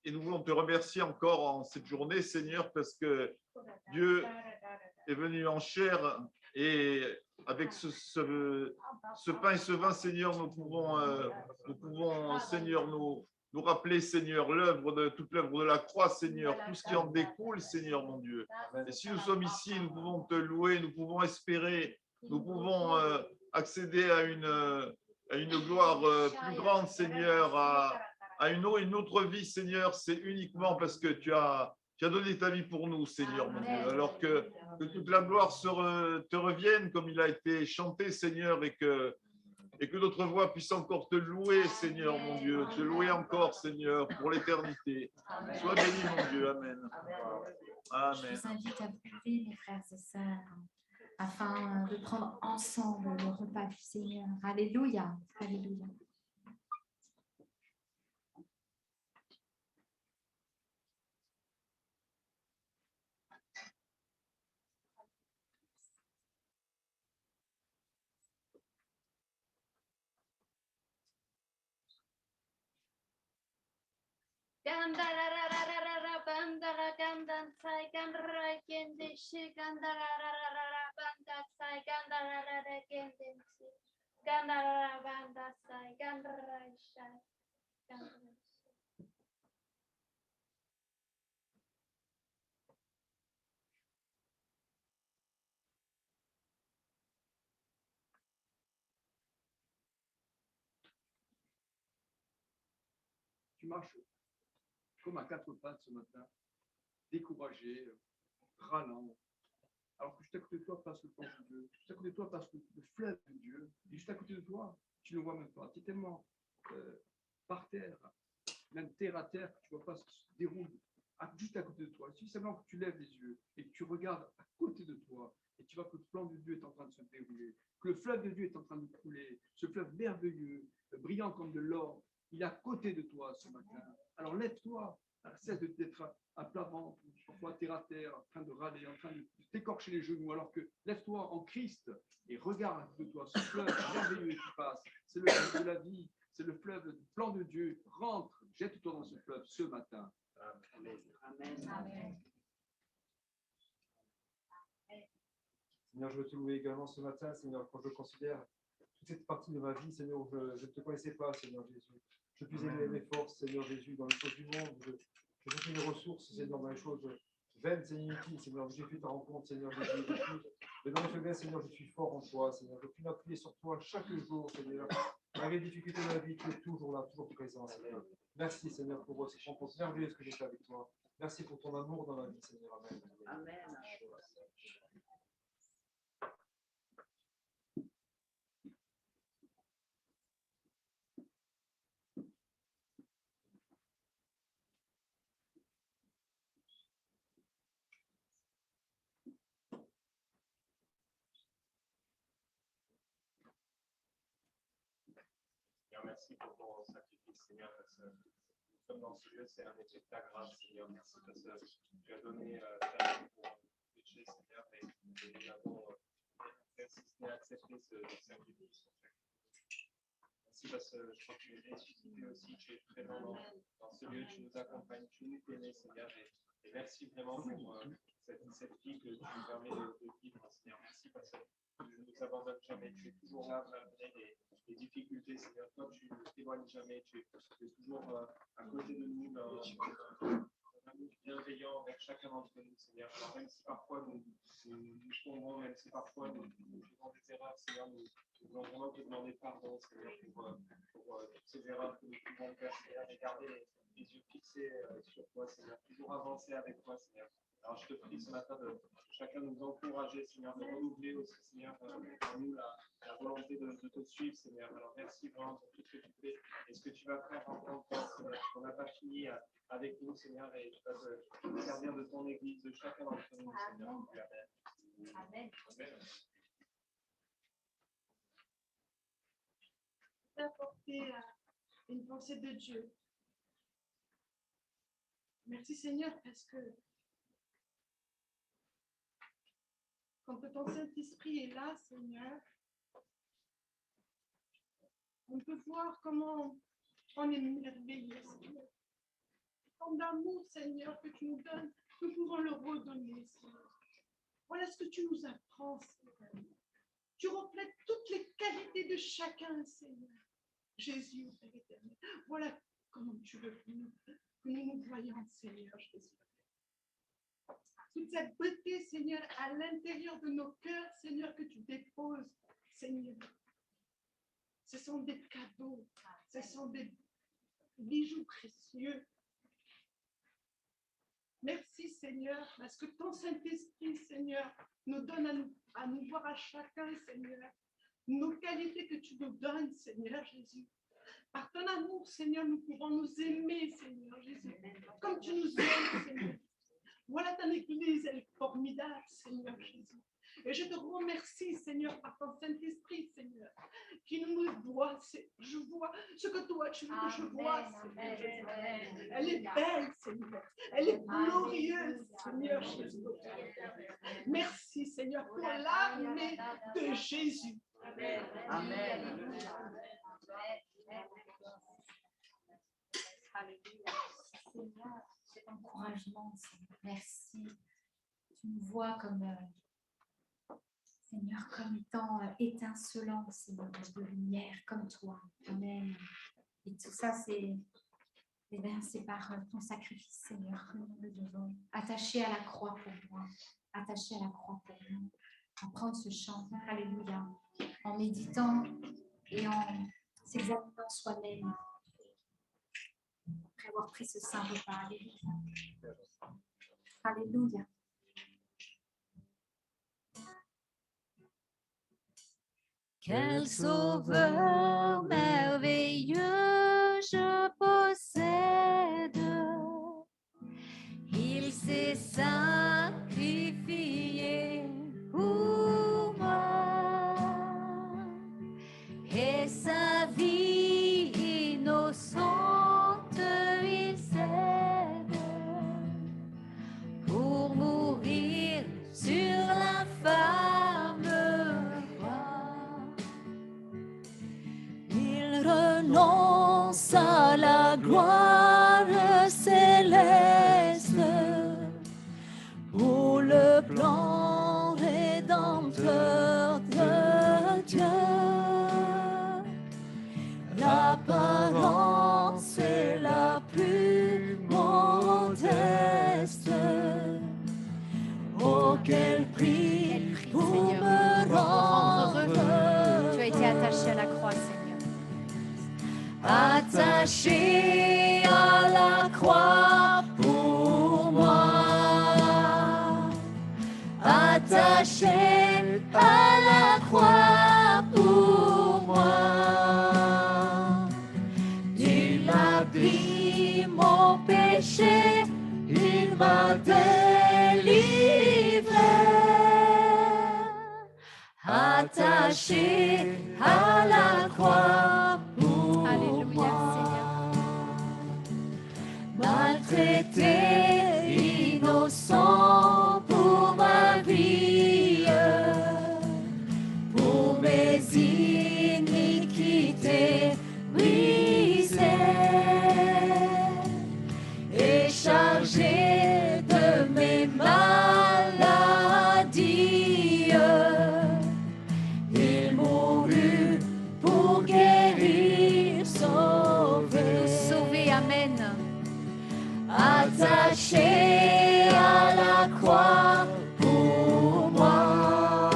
nous voulons te remercier encore en cette journée, Seigneur, parce que Dieu est venu en chair et avec ce pain et ce vin, Seigneur, nous pouvons, Seigneur, nous rappeler, Seigneur, toute l'œuvre de la croix, Seigneur, tout ce qui en découle, Seigneur, mon Dieu. Et si nous sommes ici, nous pouvons te louer, nous pouvons espérer, nous pouvons accéder à une gloire plus grande, Seigneur, à une autre vie, Seigneur. C'est uniquement parce que tu as donné ta vie pour nous, Seigneur, mon Dieu. Alors que toute la gloire te revienne comme il a été chanté, Seigneur, et que notre voix puisse encore te louer, Seigneur, mon Dieu, te louer encore, Seigneur, pour l'éternité. Sois béni, mon Dieu. Amen. Amen. Je vous invite à vous lever, mes frères et sœurs, afin de prendre ensemble le repas du Seigneur. Alléluia. Alléluia. Gandara bandara gandan sai gandara gende shi gandara banda sai gandara gende shi gandara banda sai gandara shai gandara. Tu marches comme à quatre pattes ce matin, découragé, râlant, alors que juste à côté de toi passe le plan de Dieu, juste à côté de toi passe le fleuve de Dieu, et juste à côté de toi, tu ne le vois même pas. Tu es tellement par terre, même terre à terre, que tu ne vois pas ce qui se déroule juste à côté de toi. Il suffit simplement que tu lèves les yeux et que tu regardes à côté de toi, et tu vois que le plan de Dieu est en train de se dérouler, que le fleuve de Dieu est en train de couler, ce fleuve merveilleux, brillant comme de l'or, il est à côté de toi ce matin. Alors lève-toi, cesse d'être à plat ventre, parfois terre à terre, en train de râler, en train de t'écorcher les genoux, alors que lève-toi en Christ et regarde de toi ce fleuve merveilleux qui passe. C'est le fleuve de la vie, c'est le fleuve du plan de Dieu. Rentre, jette-toi dans ce fleuve ce matin. Amen. Amen. Amen. Seigneur, je veux te louer également ce matin, Seigneur, quand je considère toute cette partie de ma vie, Seigneur, où je ne te connaissais pas, Seigneur Jésus. Je puisais mes forces, Seigneur Jésus, dans les choses du monde. Je cherchais mes ressources, Seigneur, dans les choses vaine, c'est inutile, Seigneur. J'ai fait ta rencontre, Seigneur Jésus. Mais dans les faiblesses, Seigneur, je suis fort en toi, Seigneur. Je puis m'appuyer sur toi chaque jour, Seigneur. Malgré les difficultés de la vie, tu es toujours là, toujours présent, Seigneur. Merci, Seigneur, pour cette rencontre merveilleuse que j'ai fait avec toi. Merci pour ton amour dans ma vie, Seigneur. Amen. Amen. Merci pour ton sacrifice, Seigneur, parce que nous sommes dans ce lieu, c'est un effet de ta grâce, Seigneur. Merci parce que tu as donné ta vie pour pécher, Seigneur, et nous avons persisté à accepter ce sacrifice. Merci parce que je crois que tu es ressuscité aussi, tu es présent dans ce lieu, tu nous accompagnes, tu nous connais, Seigneur, et merci vraiment pour cette vie que tu nous permets de vivre, Seigneur. Merci parce que tu ne nous abandonnes jamais, tu es toujours là malgré les difficultés, Seigneur. Toi, tu ne t'éloignes jamais, tu es toujours à côté de nous, dans un amour bienveillant avec chacun d'entre nous, Seigneur. Alors, même si parfois nous tombons, même si parfois nous faisons des erreurs, Seigneur, nous voulons vraiment te demander pardon, Seigneur, pour toutes ces erreurs que nous pouvons faire, Seigneur, et garder les yeux fixés sur toi, Seigneur. Toujours avancer avec toi, Seigneur. Alors, je te prie ce matin de chacun nous encourager, Seigneur, de renouveler aussi, Seigneur, en nous la volonté de te suivre, Seigneur. Alors, merci vraiment pour tout ce que tu fais et ce que tu vas faire en tant que temps, Seigneur. On n'a pas fini avec nous, Seigneur, et tu vas te servir de ton Église, de chacun d'entre nous, Seigneur. Amen. Amen. Amen. D'apporter une pensée de Dieu. Merci Seigneur parce que quand ton Saint-Esprit est là, Seigneur, on peut voir comment on est merveilleux, Seigneur. Tant d'amour, Seigneur, que tu nous donnes, nous pouvons le redonner, Seigneur. Voilà ce que tu nous apprends, Seigneur. Tu reflètes toutes les qualités de chacun, Seigneur. Jésus, Père éternel. Voilà comment tu veux que nous nous voyons, Seigneur Jésus. Toute cette beauté, Seigneur, à l'intérieur de nos cœurs, Seigneur, que tu déposes, Seigneur. Ce sont des cadeaux, ce sont des bijoux précieux. Merci, Seigneur, parce que ton Saint-Esprit, Seigneur, nous donne à nous voir à chacun, Seigneur, nos qualités que tu nous donnes, Seigneur Jésus. Par ton amour, Seigneur, nous pouvons nous aimer, Seigneur Jésus, comme tu nous aimes, Seigneur. Voilà ton Église, elle est formidable, Seigneur Jésus. Et je te remercie, Seigneur, par ton Saint-Esprit, Seigneur, qui nous voit. Je vois ce que toi, tu veux que je vois, Seigneur Jésus. Elle est belle, Seigneur. Elle est glorieuse, Seigneur Jésus. Merci, Seigneur, pour l'armée de Jésus. Amen. Amen. Seigneur, cet encouragement, Seigneur, merci. Tu nous vois comme, Seigneur, comme étant étincelant, Seigneur, de lumière, comme toi. Amen. Et tout ça, c'est par ton sacrifice, Seigneur, que nous le devons. Attaché à la croix pour moi, attaché à la croix pour nous. En prendre ce chant, alléluia, en méditant et en s'examinant soi-même. Après avoir pris ce saint repas, alléluia. Alléluia. Quel sauveur merveilleux je possède. Il s'est sacrifié pour moi. Et sa vie innocente il cède pour mourir sur l'infâme croix. Il renonce à la gloire céleste pour le plan rédempteur de Dieu. L'apparence est la plus modeste quel prix pour Seigneur, me rendre heureux. tu as été attaché à la croix, Seigneur. Attaché à la croix pour moi. Attaché à la croix pour moi. Il a pris mon péché, il m'a délivré. Attaché à la croix pour Alléluia, moi. Maltraité, innocent pour ma vie, pour mes iniquités brisées, et chargé de mes maladies. Il mourut pour guérir, sauver. Sauvé, amen. Attaché à la croix pour moi.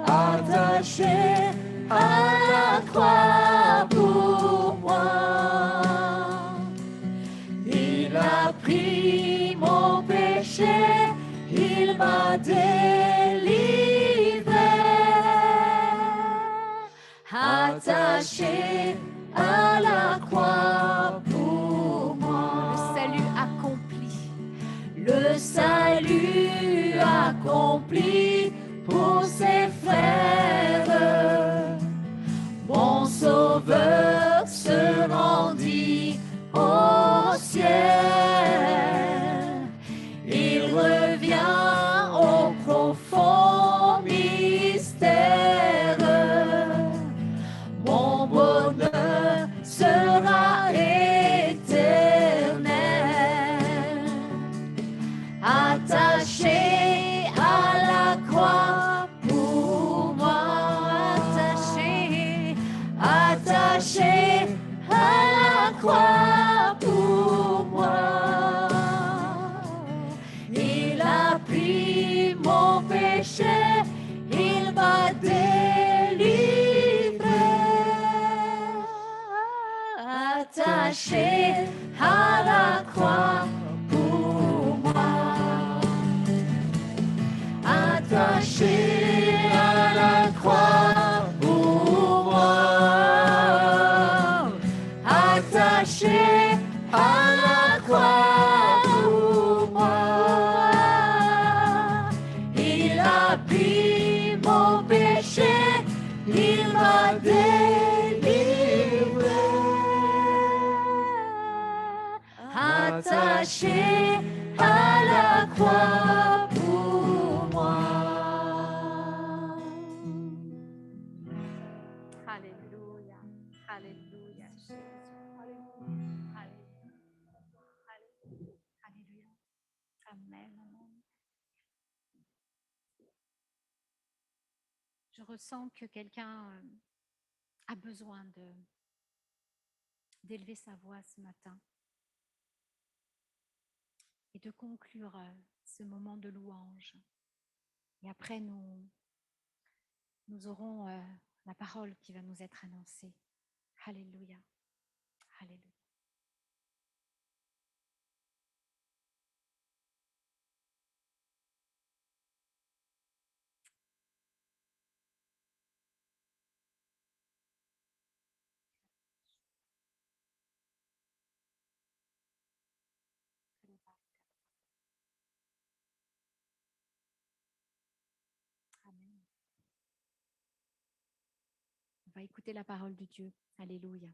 Attaché à la croix pour moi. Il a pris mon péché, il m'a délivré. Attaché à la croix pour moi. Le salut accompli. Le salut accompli pour ses frères. Mon sauveur se rendit au ciel. Il revient au profond mystère. Mon bonheur sera éternel. Attaché à la croix pour moi. Attaché, attaché à la croix pour moi. Il a pris mon péché, il m'a délivré. Attaché à la croix pour moi. Attaché à la croix pour moi. Attaché à la croix pour moi. Il a pris mon péché, il m'a délivré. Attaché à la croix pour moi. Alléluia. Alléluia, Jésus. Alléluia. Alléluia. Amen. Amen. Je ressens que quelqu'un a besoin d'élever sa voix ce matin et de conclure ce moment de louange. Et après, nous aurons la parole qui va nous être annoncée. Alléluia. Alléluia. Amen. On va écouter la parole de Dieu. Alléluia.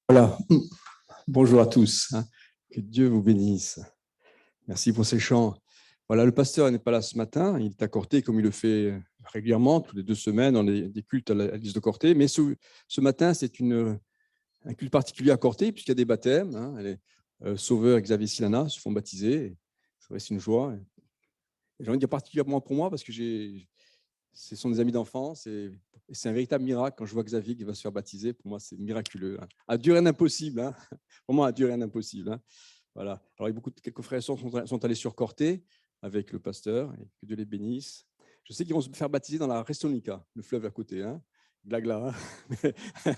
Voilà. Bonjour à tous. Que Dieu vous bénisse. Merci pour ces chants. Voilà, le pasteur n'est pas là ce matin. Il est à Corté comme il le fait régulièrement, toutes les 2 semaines, dans des cultes à l'église de Corté. Mais ce matin, c'est un culte particulier à Corté puisqu'il y a des baptêmes. Sauveur et Xavier Silana se font baptiser. C'est vrai, c'est une joie. Et j'ai envie de dire particulièrement pour moi, parce que ce sont des amis d'enfance et c'est un véritable miracle quand je vois Xavier qui va se faire baptiser. Pour moi, c'est miraculeux. Hein. À dur rien d'impossible. Hein. Vraiment, à dur rien d'impossible. Hein. Voilà. Alors, quelques frères et sœurs sont allés sur Corté avec le pasteur, et que Dieu les bénisse. Je sais qu'ils vont se faire baptiser dans la Restonica, le fleuve à côté. Hein. Blague là. Hein.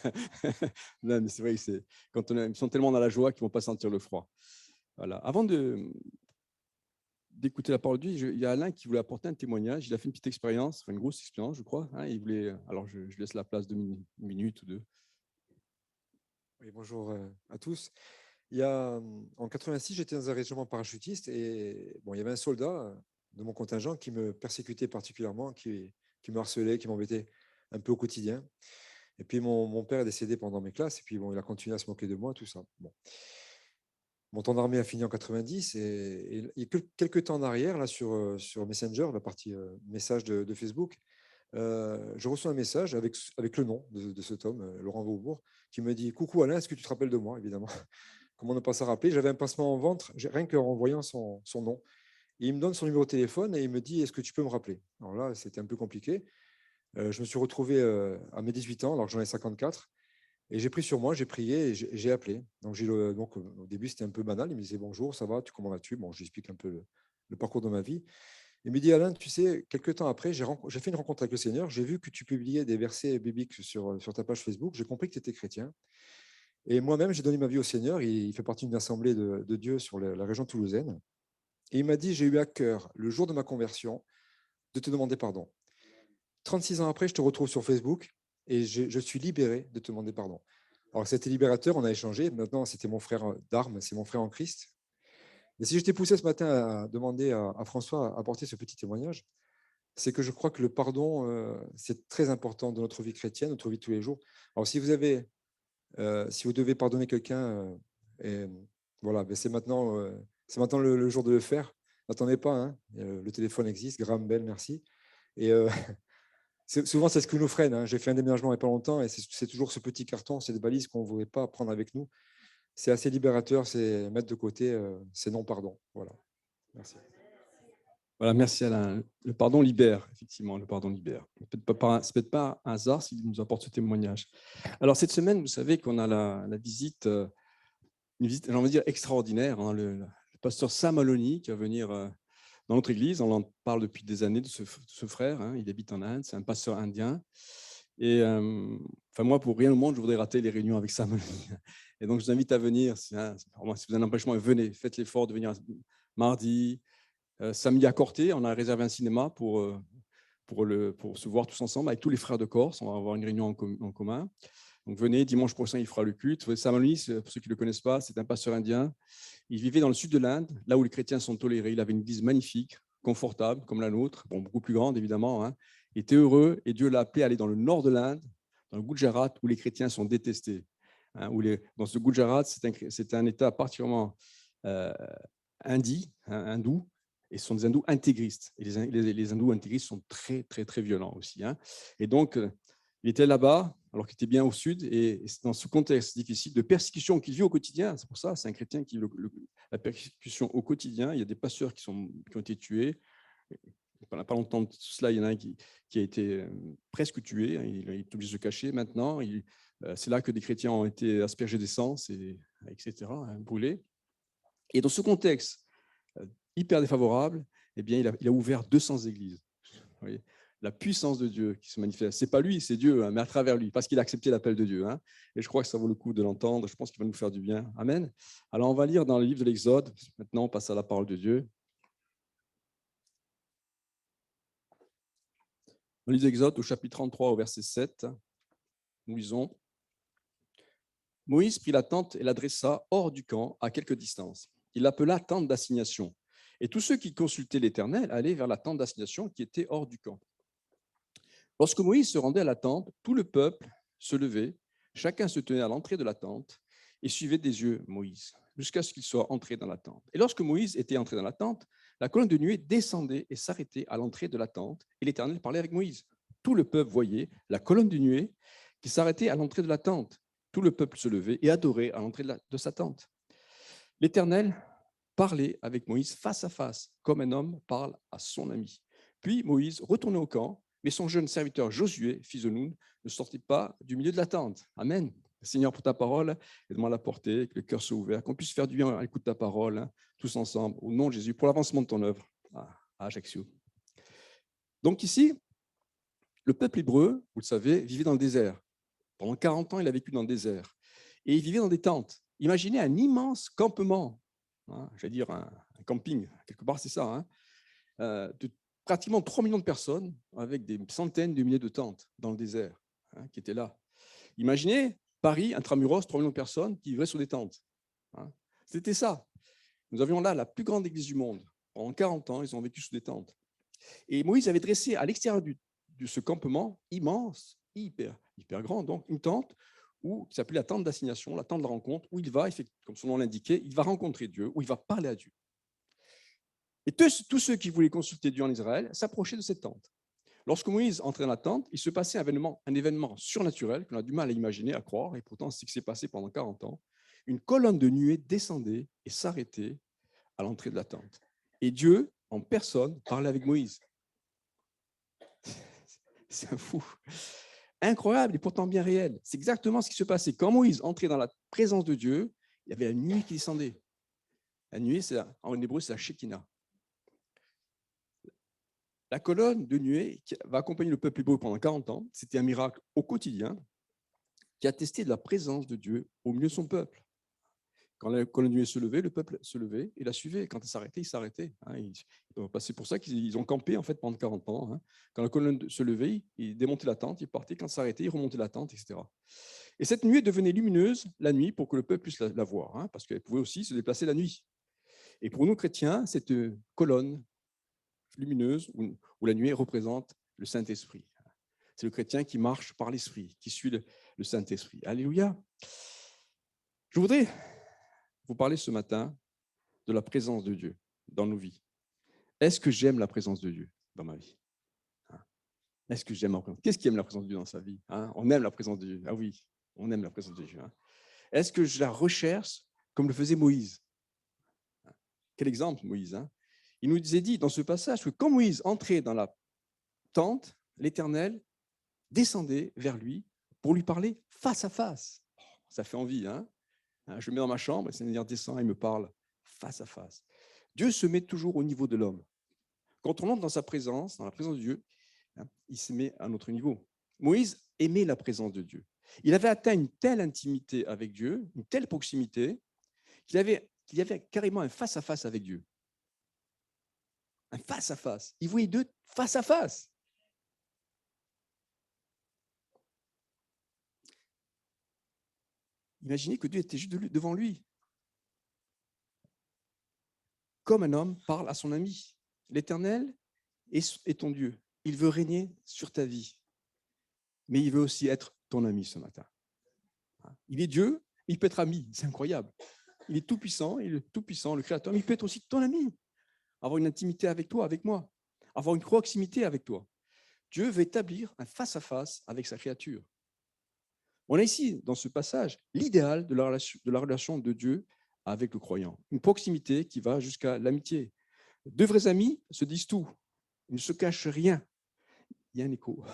Non, mais c'est vrai que quand ils sont tellement dans la joie qu'ils ne vont pas sentir le froid. Voilà. Avant d'écouter la parole de Dieu, il y a Alain qui voulait apporter un témoignage. Il a fait une petite expérience, une grosse expérience, je crois. Hein, il voulait, alors, je laisse la place une minute ou deux. Oui, bonjour à tous. En 86, j'étais dans un régiment parachutiste et bon, il y avait un soldat de mon contingent qui me persécutait particulièrement, qui me harcelait, qui m'embêtait un peu au quotidien. Et puis mon père est décédé pendant mes classes et puis bon, il a continué à se moquer de moi, tout ça. Bon. Mon temps d'armée a fini en 90 et quelques temps en arrière, là, sur Messenger, la partie message de Facebook, je reçois un message avec le nom de cet homme, Laurent Vaubourg, qui me dit « Coucou Alain, est-ce que tu te rappelles de moi ?» Évidemment, comment ne pas s'en rappeler? J'avais un pincement au ventre, rien qu'en voyant son nom. Et il me donne son numéro de téléphone et il me dit « Est-ce que tu peux me rappeler ?» Alors là, c'était un peu compliqué. Je me suis retrouvé à mes 18 ans, alors que j'en ai 54. Et j'ai pris sur moi, j'ai prié et j'ai appelé. Donc, au début, c'était un peu banal. Il me disait « Bonjour, ça va, comment vas-tu ?» Bon, je lui explique un peu le parcours de ma vie. Il me dit « Alain, tu sais, quelques temps après, j'ai fait une rencontre avec le Seigneur. J'ai vu que tu publiais des versets bibliques sur ta page Facebook. J'ai compris que tu étais chrétien. Et moi-même, j'ai donné ma vie au Seigneur. Il fait partie d'une assemblée de Dieu sur la région toulousaine. Et il m'a dit « J'ai eu à cœur, le jour de ma conversion, de te demander pardon. 36 ans après, je te retrouve sur Facebook et je suis libéré de te demander pardon. » Alors, c'était libérateur, on a échangé. Maintenant, c'était mon frère d'armes, c'est mon frère en Christ. Et si je t'ai poussé ce matin à demander à François d'apporter ce petit témoignage, c'est que je crois que le pardon, c'est très important dans notre vie chrétienne, notre vie de tous les jours. Alors, si vous devez pardonner quelqu'un, voilà, ben c'est maintenant le jour de le faire. N'attendez pas, hein, le téléphone existe. Graham Bell, merci. Et souvent, c'est ce que nous freine. Hein. J'ai fait un déménagement il n'y a pas longtemps et c'est toujours ce petit carton, cette valise qu'on ne voudrait pas prendre avec nous. C'est assez libérateur, c'est mettre de côté ces non-pardons. Voilà. Merci. Voilà, merci Alain. Le pardon libère, effectivement, le pardon libère. Ce n'est peut-être pas un hasard s'il nous apporte ce témoignage. Alors, cette semaine, vous savez qu'on a la visite, une visite, j'ai envie de dire, extraordinaire. Hein, le pasteur Sam Maloney qui va venir dans notre église. On en parle depuis des années de ce frère. Hein, il habite en Inde, c'est un pasteur indien. Et moi, pour rien au monde, je voudrais rater les réunions avec Sam Maloney. Et donc, je vous invite à venir. Si vous avez un empêchement, venez, faites l'effort de venir mardi. Samedi à Corté, on a réservé un cinéma pour se voir tous ensemble avec tous les frères de Corse. On va avoir une réunion en commun. Donc venez, dimanche prochain, il fera le culte. Sam Maloney, pour ceux qui ne le connaissent pas, c'est un pasteur indien. Il vivait dans le sud de l'Inde, là où les chrétiens sont tolérés. Il avait une église magnifique, confortable, comme la nôtre, bon, beaucoup plus grande évidemment. Hein. Il était heureux et Dieu l'a appelé à aller dans le nord de l'Inde, dans le Gujarat, où les chrétiens sont détestés. Hein, dans ce Gujarat, c'est un État particulièrement hindou, et ce sont des hindous intégristes. Et les hindous intégristes sont très, très, très violents aussi. Hein. Et donc, il était là-bas, alors qu'il était bien au sud, et c'est dans ce contexte difficile de persécution qu'il vit au quotidien. C'est pour ça, c'est un chrétien qui vit la persécution au quotidien. Il y a des pasteurs qui ont été tués. Il n'y a pas longtemps de cela, il y en a un qui a été presque tué. Il est obligé de se cacher maintenant. C'est là que des chrétiens ont été aspergés d'essence, etc., hein, brûlés. Et dans ce contexte hyper défavorable, eh bien, il a ouvert 200 églises. Vous voyez, la puissance de Dieu qui se manifeste. Ce n'est pas lui, c'est Dieu, hein, mais à travers lui, parce qu'il a accepté l'appel de Dieu. Hein. Et je crois que ça vaut le coup de l'entendre. Je pense qu'il va nous faire du bien. Amen. Alors, on va lire dans le livre de l'Exode. Maintenant, on passe à la parole de Dieu. Dans le livre de l'Exode, au chapitre 33, au verset 7, nous lisons « Moïse prit la tente et la dressa hors du camp, à quelque distance. Il l'appela tente d'assignation. Et tous ceux qui consultaient l'Éternel allaient vers la tente d'assignation qui était hors du camp. Lorsque Moïse se rendait à la tente, tout le peuple se levait, chacun se tenait à l'entrée de la tente et suivait des yeux Moïse, jusqu'à ce qu'il soit entré dans la tente. Et lorsque Moïse était entré dans la tente, la colonne de nuée descendait et s'arrêtait à l'entrée de la tente, et l'Éternel parlait avec Moïse. Tout le peuple voyait la colonne de nuée qui s'arrêtait à l'entrée de la tente. Tout le peuple se levait et adorait à l'entrée de sa tente. L'Éternel parlait avec Moïse face à face, comme un homme parle à son ami. Puis Moïse retournait au camp, mais son jeune serviteur Josué, fils de Nun, ne sortait pas du milieu de la tente. Amen. Seigneur, pour ta parole, aide-moi à la porter, que le cœur soit ouvert, qu'on puisse faire du bien à l'écoute de ta parole, hein, tous ensemble, au nom de Jésus, pour l'avancement de ton œuvre à Ajaccio. Donc ici, le peuple hébreu, vous le savez, vivait dans le désert. Pendant 40 ans, il a vécu dans le désert. Et il vivait dans des tentes. Imaginez un immense campement, hein, j'allais dire un camping, quelque part c'est ça, hein, de pratiquement 3 millions de personnes, avec des centaines de milliers de tentes dans le désert, hein, qui étaient là. Imaginez Paris, intramuros, 3 millions de personnes qui vivaient sur des tentes. Hein. C'était ça. Nous avions là la plus grande église du monde. Pendant 40 ans, ils ont vécu sous des tentes. Et Moïse avait dressé à l'extérieur de ce campement immense, hyper grand, donc une tente qui s'appelait la tente d'assignation, la tente de rencontre, où il va, comme son nom l'indiquait, il va rencontrer Dieu, où il va parler à Dieu. Et tous ceux qui voulaient consulter Dieu en Israël s'approchaient de cette tente. Lorsque Moïse entrait dans la tente, il se passait un événement surnaturel qu'on a du mal à imaginer, à croire, et pourtant c'est ce qui s'est passé pendant 40 ans. Une colonne de nuée descendait et s'arrêtait à l'entrée de la tente. Et Dieu, en personne, parlait avec Moïse. C'est un fou. Incroyable et pourtant bien réel. C'est exactement ce qui se passait. Quand Moïse entrait dans la présence de Dieu, il y avait la nuée qui descendait. La nuée, en hébreu, c'est la Shekinah. La colonne de nuée qui va accompagner le peuple hébreu pendant 40 ans, c'était un miracle au quotidien qui attestait de la présence de Dieu au milieu de son peuple. Quand la colonne de nuée se levait, le peuple se levait et la suivait. Quand elle s'arrêtait, il s'arrêtait. C'est pour ça qu'ils ont campé en fait, pendant 40 ans. Hein. Quand la colonne se levait, il démontait la tente, il partait. Quand il s'arrêtait, il remontait la tente, etc. Et cette nuée devenait lumineuse la nuit pour que le peuple puisse la voir, hein, parce qu'elle pouvait aussi se déplacer la nuit. Et pour nous chrétiens, cette colonne lumineuse où la nuée représente le Saint-Esprit. C'est le chrétien qui marche par l'Esprit, qui suit le Saint-Esprit. Alléluia. Je voudrais vous parler ce matin de la présence de Dieu dans nos vies. Est-ce que j'aime la présence de Dieu dans ma vie? Est-ce que j'aime la présence? Qu'est-ce qui aime la présence de Dieu dans sa vie? On aime la présence de Dieu. Ah oui, on aime la présence de Dieu. Est-ce que je la recherche comme le faisait Moïse? Quel exemple, Moïse? Il nous disait dit dans ce passage que quand Moïse entrait dans la tente, l'Éternel descendait vers lui pour lui parler face à face. Ça fait envie, hein? Je me mets dans ma chambre, et le Seigneur descend et me parle face à face. Dieu se met toujours au niveau de l'homme. Quand on entre dans sa présence, dans la présence de Dieu, il se met à notre niveau. Moïse aimait la présence de Dieu. Il avait atteint une telle intimité avec Dieu, une telle proximité, qu'il y avait carrément un face-à-face avec Dieu. Un face-à-face. Il voyait Dieu face à face. Imaginez que Dieu était juste devant lui. Comme un homme parle à son ami. L'Éternel est ton Dieu. Il veut régner sur ta vie. Mais il veut aussi être ton ami ce matin. Il est Dieu, il peut être ami. C'est incroyable. Il est tout-puissant, le Créateur, mais il peut être aussi ton ami. Avoir une intimité avec toi, avec moi. Avoir une proximité avec toi. Dieu veut établir un face-à-face avec sa créature. On a ici, dans ce passage, l'idéal de la relation de Dieu avec le croyant. Une proximité qui va jusqu'à l'amitié. Deux vrais amis se disent tout. Ils ne se cachent rien. Il y a un écho.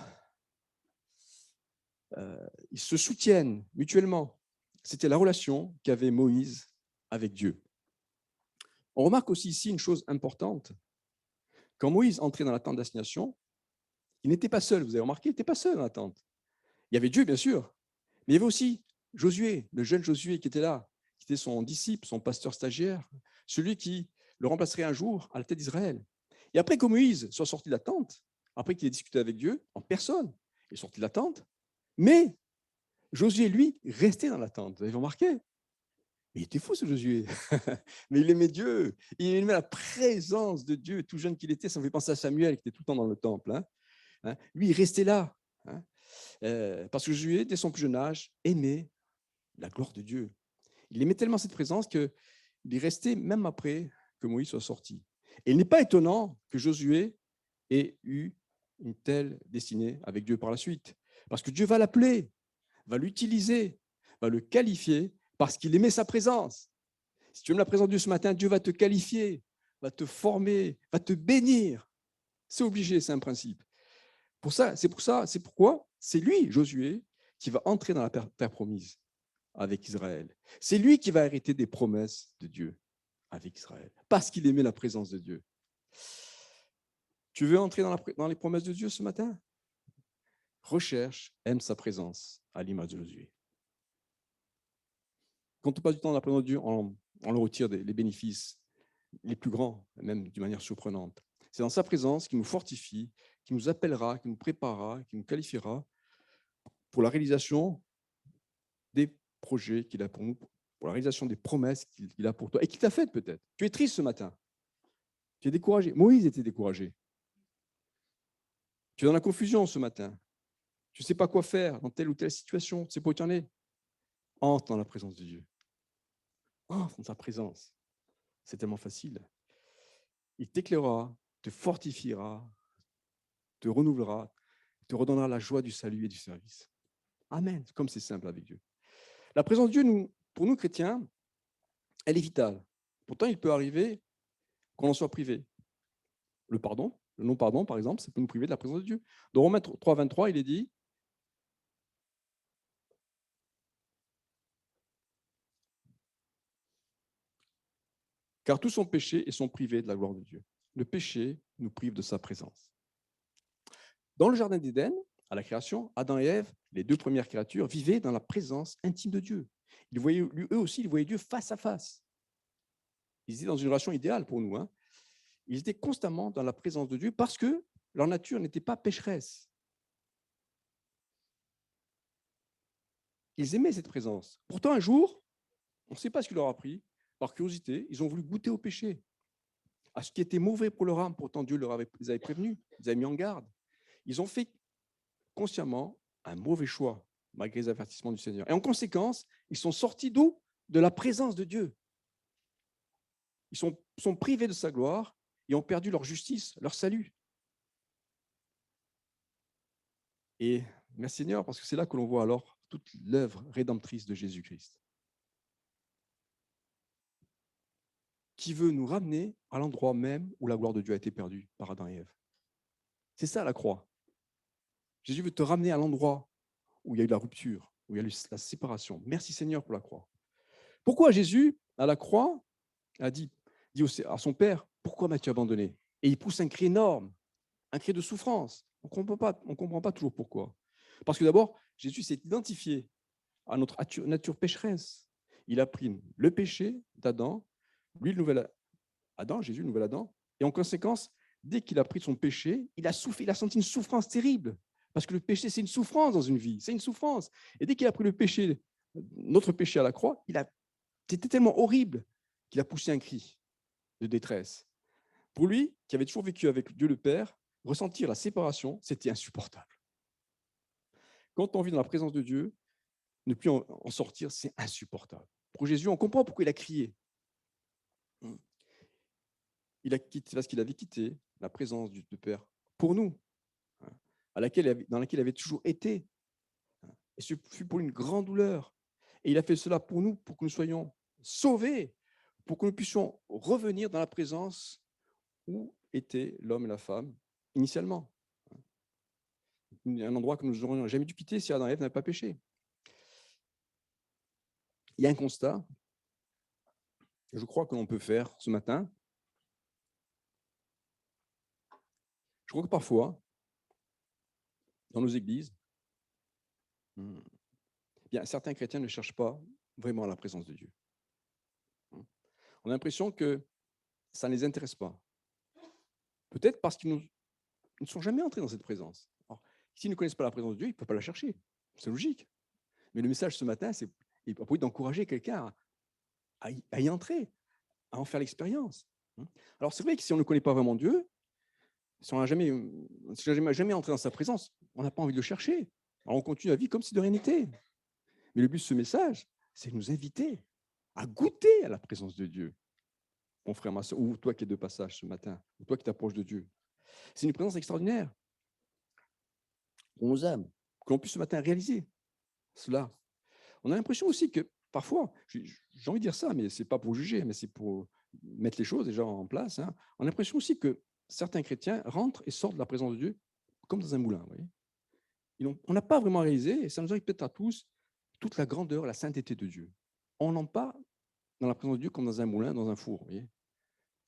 Ils se soutiennent mutuellement. C'était la relation qu'avait Moïse avec Dieu. On remarque aussi ici une chose importante. Quand Moïse entrait dans la tente d'assignation, il n'était pas seul. Vous avez remarqué, il n'était pas seul dans la tente. Il y avait Dieu, bien sûr, mais il y avait aussi Josué, le jeune Josué qui était là, qui était son disciple, son pasteur stagiaire, celui qui le remplacerait un jour à la tête d'Israël. Et après que Moïse soit sorti de la tente, après qu'il ait discuté avec Dieu, en personne, il est sorti de la tente, mais Josué, lui, restait dans la tente. Vous avez remarqué? Il était fou, ce Josué. Mais il aimait Dieu. Il aimait la présence de Dieu. Tout jeune qu'il était, ça me fait penser à Samuel, qui était tout le temps dans le temple. Lui, il restait là. Parce que Josué, dès son plus jeune âge, aimait la gloire de Dieu. Il aimait tellement cette présence qu'il est resté même après que Moïse soit sorti. Et il n'est pas étonnant que Josué ait eu une telle destinée avec Dieu par la suite. Parce que Dieu va l'appeler, va l'utiliser, va le qualifier, parce qu'il aimait sa présence. Si tu aimes la présence de Dieu ce matin, Dieu va te qualifier, va te former, va te bénir. C'est obligé, c'est un principe. C'est pourquoi c'est lui, Josué, qui va entrer dans la terre promise avec Israël. C'est lui qui va hériter des promesses de Dieu avec Israël, parce qu'il aimait la présence de Dieu. Tu veux entrer dans les promesses de Dieu ce matin? Recherche, aime sa présence à l'image de Josué. Quand on passe du temps dans la présence de Dieu, on le retire les bénéfices les plus grands, même d'une manière surprenante. C'est dans sa présence qu'il nous fortifie, qui nous appellera, qui nous préparera, qui nous qualifiera pour la réalisation des projets qu'il a pour nous, pour la réalisation des promesses qu'il a pour toi et qu'il t'a faites peut-être. Tu es triste ce matin. Tu es découragé. Moïse était découragé. Tu es dans la confusion ce matin. Tu ne sais pas quoi faire dans telle ou telle situation. Tu ne sais pas où tu en es. Entre dans la présence de Dieu. Entre dans sa présence. C'est tellement facile. Il t'éclairera, te fortifiera, te renouvellera, te redonnera la joie du salut et du service. Amen. Comme c'est simple avec Dieu. La présence de Dieu, pour nous chrétiens, elle est vitale. Pourtant, il peut arriver qu'on en soit privé. Le non-pardon, par exemple, ça peut nous priver de la présence de Dieu. Dans Romains 3, 23, il est dit, car tous sont péchés et sont privés de la gloire de Dieu. Le péché nous prive de sa présence. Dans le jardin d'Éden, à la création, Adam et Ève, les deux premières créatures, vivaient dans la présence intime de Dieu. Eux aussi, ils voyaient Dieu face à face. Ils étaient dans une relation idéale pour nous. Ils étaient constamment dans la présence de Dieu parce que leur nature n'était pas pécheresse. Ils aimaient cette présence. Pourtant, un jour, on ne sait pas ce qui leur a pris. Par curiosité, ils ont voulu goûter au péché, à ce qui était mauvais pour leur âme. Pourtant, Dieu les avait prévenus, les avait mis en garde. Ils ont fait consciemment un mauvais choix, malgré les avertissements du Seigneur. Et en conséquence, ils sont sortis d'où? De la présence de Dieu. Ils sont privés de sa gloire et ont perdu leur justice, leur salut. Et merci Seigneur, parce que c'est là que l'on voit alors toute l'œuvre rédemptrice de Jésus-Christ, qui veut nous ramener à l'endroit même où la gloire de Dieu a été perdue par Adam et Ève. C'est ça la croix. Jésus veut te ramener à l'endroit où il y a eu la rupture, où il y a eu la séparation. Merci Seigneur pour la croix. Pourquoi Jésus, à la croix, a dit à son Père, pourquoi m'as-tu abandonné? Et il pousse un cri énorme, un cri de souffrance. On ne comprend pas toujours pourquoi. Parce que d'abord, Jésus s'est identifié à notre nature pécheresse. Il a pris le péché d'Adam, lui le nouvel Adam, Jésus le nouvel Adam, et en conséquence, dès qu'il a pris son péché, il a senti une souffrance terrible. Parce que le péché, c'est une souffrance dans une vie, c'est une souffrance. Et dès qu'il a pris le péché, notre péché à la croix, c'était tellement horrible qu'il a poussé un cri de détresse. Pour lui, qui avait toujours vécu avec Dieu le Père, ressentir la séparation, c'était insupportable. Quand on vit dans la présence de Dieu, ne plus en sortir, c'est insupportable. Pour Jésus, on comprend pourquoi il a crié. Il a quitté, parce qu'il avait quitté la présence du Père pour nous, dans laquelle il avait toujours été. Et ce fut pour une grande douleur. Et il a fait cela pour nous, pour que nous soyons sauvés, pour que nous puissions revenir dans la présence où étaient l'homme et la femme initialement. Un endroit que nous n'aurions jamais dû quitter si Adam et Ève n'avaient pas péché. Il y a un constat que je crois que l'on peut faire ce matin. Je crois que parfois, dans nos églises, certains chrétiens ne cherchent pas vraiment la présence de Dieu. On a l'impression que ça ne les intéresse pas. Peut-être parce qu'ils ne sont jamais entrés dans cette présence. S'ils ne connaissent pas la présence de Dieu, ils ne peuvent pas la chercher. C'est logique. Mais le message ce matin, c'est d'encourager quelqu'un à y entrer, à en faire l'expérience. Alors c'est vrai que si on ne connaît pas vraiment Dieu, si on n'a jamais entré dans sa présence, on n'a pas envie de le chercher. Alors on continue la vie comme si de rien n'était. Mais le but de ce message, c'est de nous inviter à goûter à la présence de Dieu. Mon frère, ma soeur, ou toi qui es de passage ce matin, ou toi qui t'approches de Dieu. C'est une présence extraordinaire. On nous aime, que l'on puisse ce matin réaliser cela. On a l'impression aussi que parfois, j'ai envie de dire ça, mais ce n'est pas pour juger, mais c'est pour mettre les choses déjà en place. Hein. On a l'impression aussi que certains chrétiens rentrent et sortent de la présence de Dieu comme dans un moulin. Vous voyez, on n'a pas vraiment réalisé, et ça nous arrive peut-être à tous, toute la grandeur, la sainteté de Dieu. On n'entre pas dans la présence de Dieu comme dans un moulin, dans un four. Vous voyez.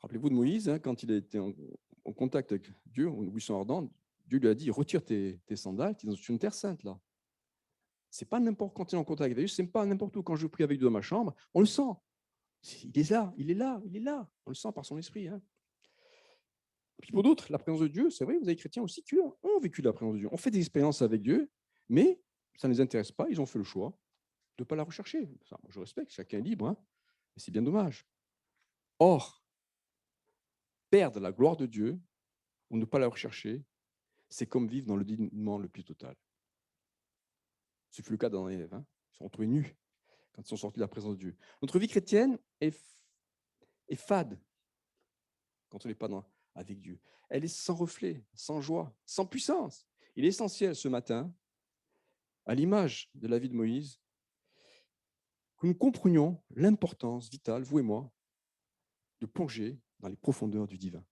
Rappelez-vous de Moïse, hein, quand il a été en contact avec Dieu, au buisson ardent, Dieu lui a dit, retire tes sandales, tu es dans une terre sainte là. C'est pas n'importe quand tu es en contact avec Dieu, c'est pas n'importe où quand je prie avec Dieu dans ma chambre, on le sent. Il est là, il est là, il est là. On le sent par son esprit. Hein. Puis pour d'autres, la présence de Dieu, c'est vrai, vous avez chrétiens aussi qui ont vécu la présence de Dieu, ont fait des expériences avec Dieu, mais ça ne les intéresse pas, ils ont fait le choix de ne pas la rechercher. Ça, je respecte, chacun est libre, hein, mais c'est bien dommage. Or, perdre la gloire de Dieu ou ne pas la rechercher, c'est comme vivre dans le dénuement le plus total. Ce fut le cas d'Adam et Ève. Hein. Ils sont retrouvés nus quand ils sont sortis de la présence de Dieu. Notre vie chrétienne est fade quand on n'est pas avec Dieu. Elle est sans reflet, sans joie, sans puissance. Il est essentiel ce matin, à l'image de la vie de Moïse, que nous comprenions l'importance vitale, vous et moi, de plonger dans les profondeurs du divin.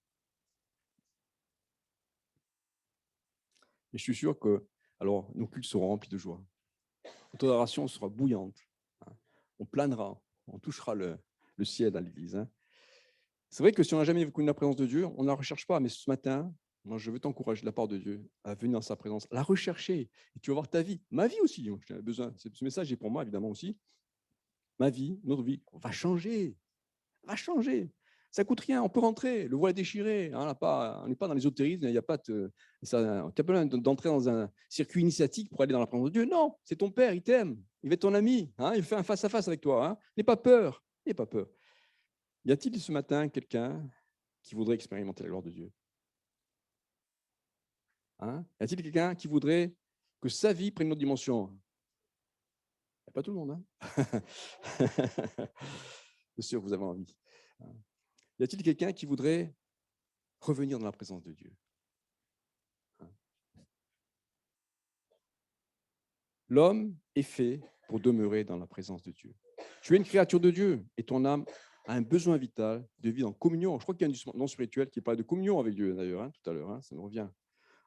Et je suis sûr que alors, nos cultes seront remplis de joie. Notre adoration sera bouillante. Hein. On planera, on touchera le ciel à l'église. Hein. C'est vrai que si on n'a jamais connu la présence de Dieu, on ne la recherche pas. Mais ce matin, moi, je veux t'encourager de la part de Dieu à venir dans sa présence, à la rechercher. Et tu vas voir ta vie, ma vie aussi. J'ai besoin. Ce message est pour moi, évidemment, aussi. Ma vie, notre vie, va changer. Va changer. Ça ne coûte rien, on peut rentrer, le voile est déchiré. Hein, on n'est pas dans l'ésotérisme, il n'y a pas tu n'as pas besoin d'entrer dans un circuit initiatique pour aller dans la présence de Dieu. Non, c'est ton Père, il t'aime, il va être ton ami, hein, il fait un face-à-face avec toi. Hein. N'aie pas peur, n'aie pas peur. Y a-t-il ce matin quelqu'un qui voudrait expérimenter la gloire de Dieu? Hein? Y a-t-il quelqu'un qui voudrait que sa vie prenne une autre dimension? Il n'y a pas tout le monde. Hein. Bien sûr, vous avez envie. Y a-t-il quelqu'un qui voudrait revenir dans la présence de Dieu? L'homme est fait pour demeurer dans la présence de Dieu. Tu es une créature de Dieu et ton âme a un besoin vital de vivre en communion. Je crois qu'il y a un nom spirituel qui parle de communion avec Dieu, d'ailleurs, hein, tout à l'heure, hein, ça me revient.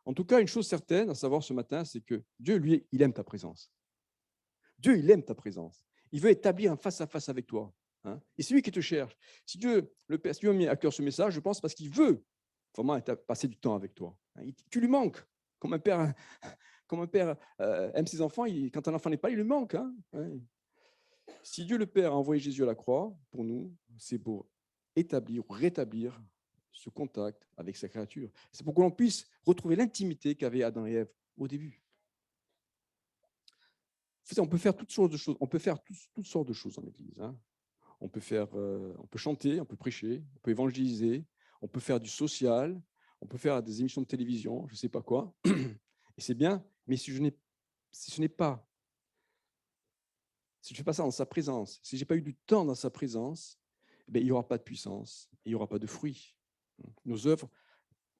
En tout cas, une chose certaine à savoir ce matin, c'est que Dieu, lui, il aime ta présence. Dieu, il aime ta présence. Il veut établir un face-à-face avec toi. Hein, et c'est lui qui te cherche. Si Dieu, le Père, si Dieu a mis à cœur ce message, je pense parce qu'il veut vraiment passer du temps avec toi. Hein, tu lui manques, comme un père aime ses enfants. Quand un enfant n'est pas, il lui manque. Hein, ouais. Si Dieu le Père a envoyé Jésus à la croix, pour nous, c'est pour établir ou rétablir ce contact avec sa créature. C'est pour que l'on puisse retrouver l'intimité qu'avaient Adam et Ève au début. On peut faire toutes sortes de choses. On peut faire toutes sortes de choses en Église. Hein. On peut chanter, on peut prêcher, on peut évangéliser, on peut faire du social, on peut faire des émissions de télévision, je ne sais pas quoi. Et c'est bien, mais si je ne fais pas ça dans sa présence, si je n'ai pas eu du temps dans sa présence, il n'y aura pas de puissance, il n'y aura pas de fruits. Nos œuvres,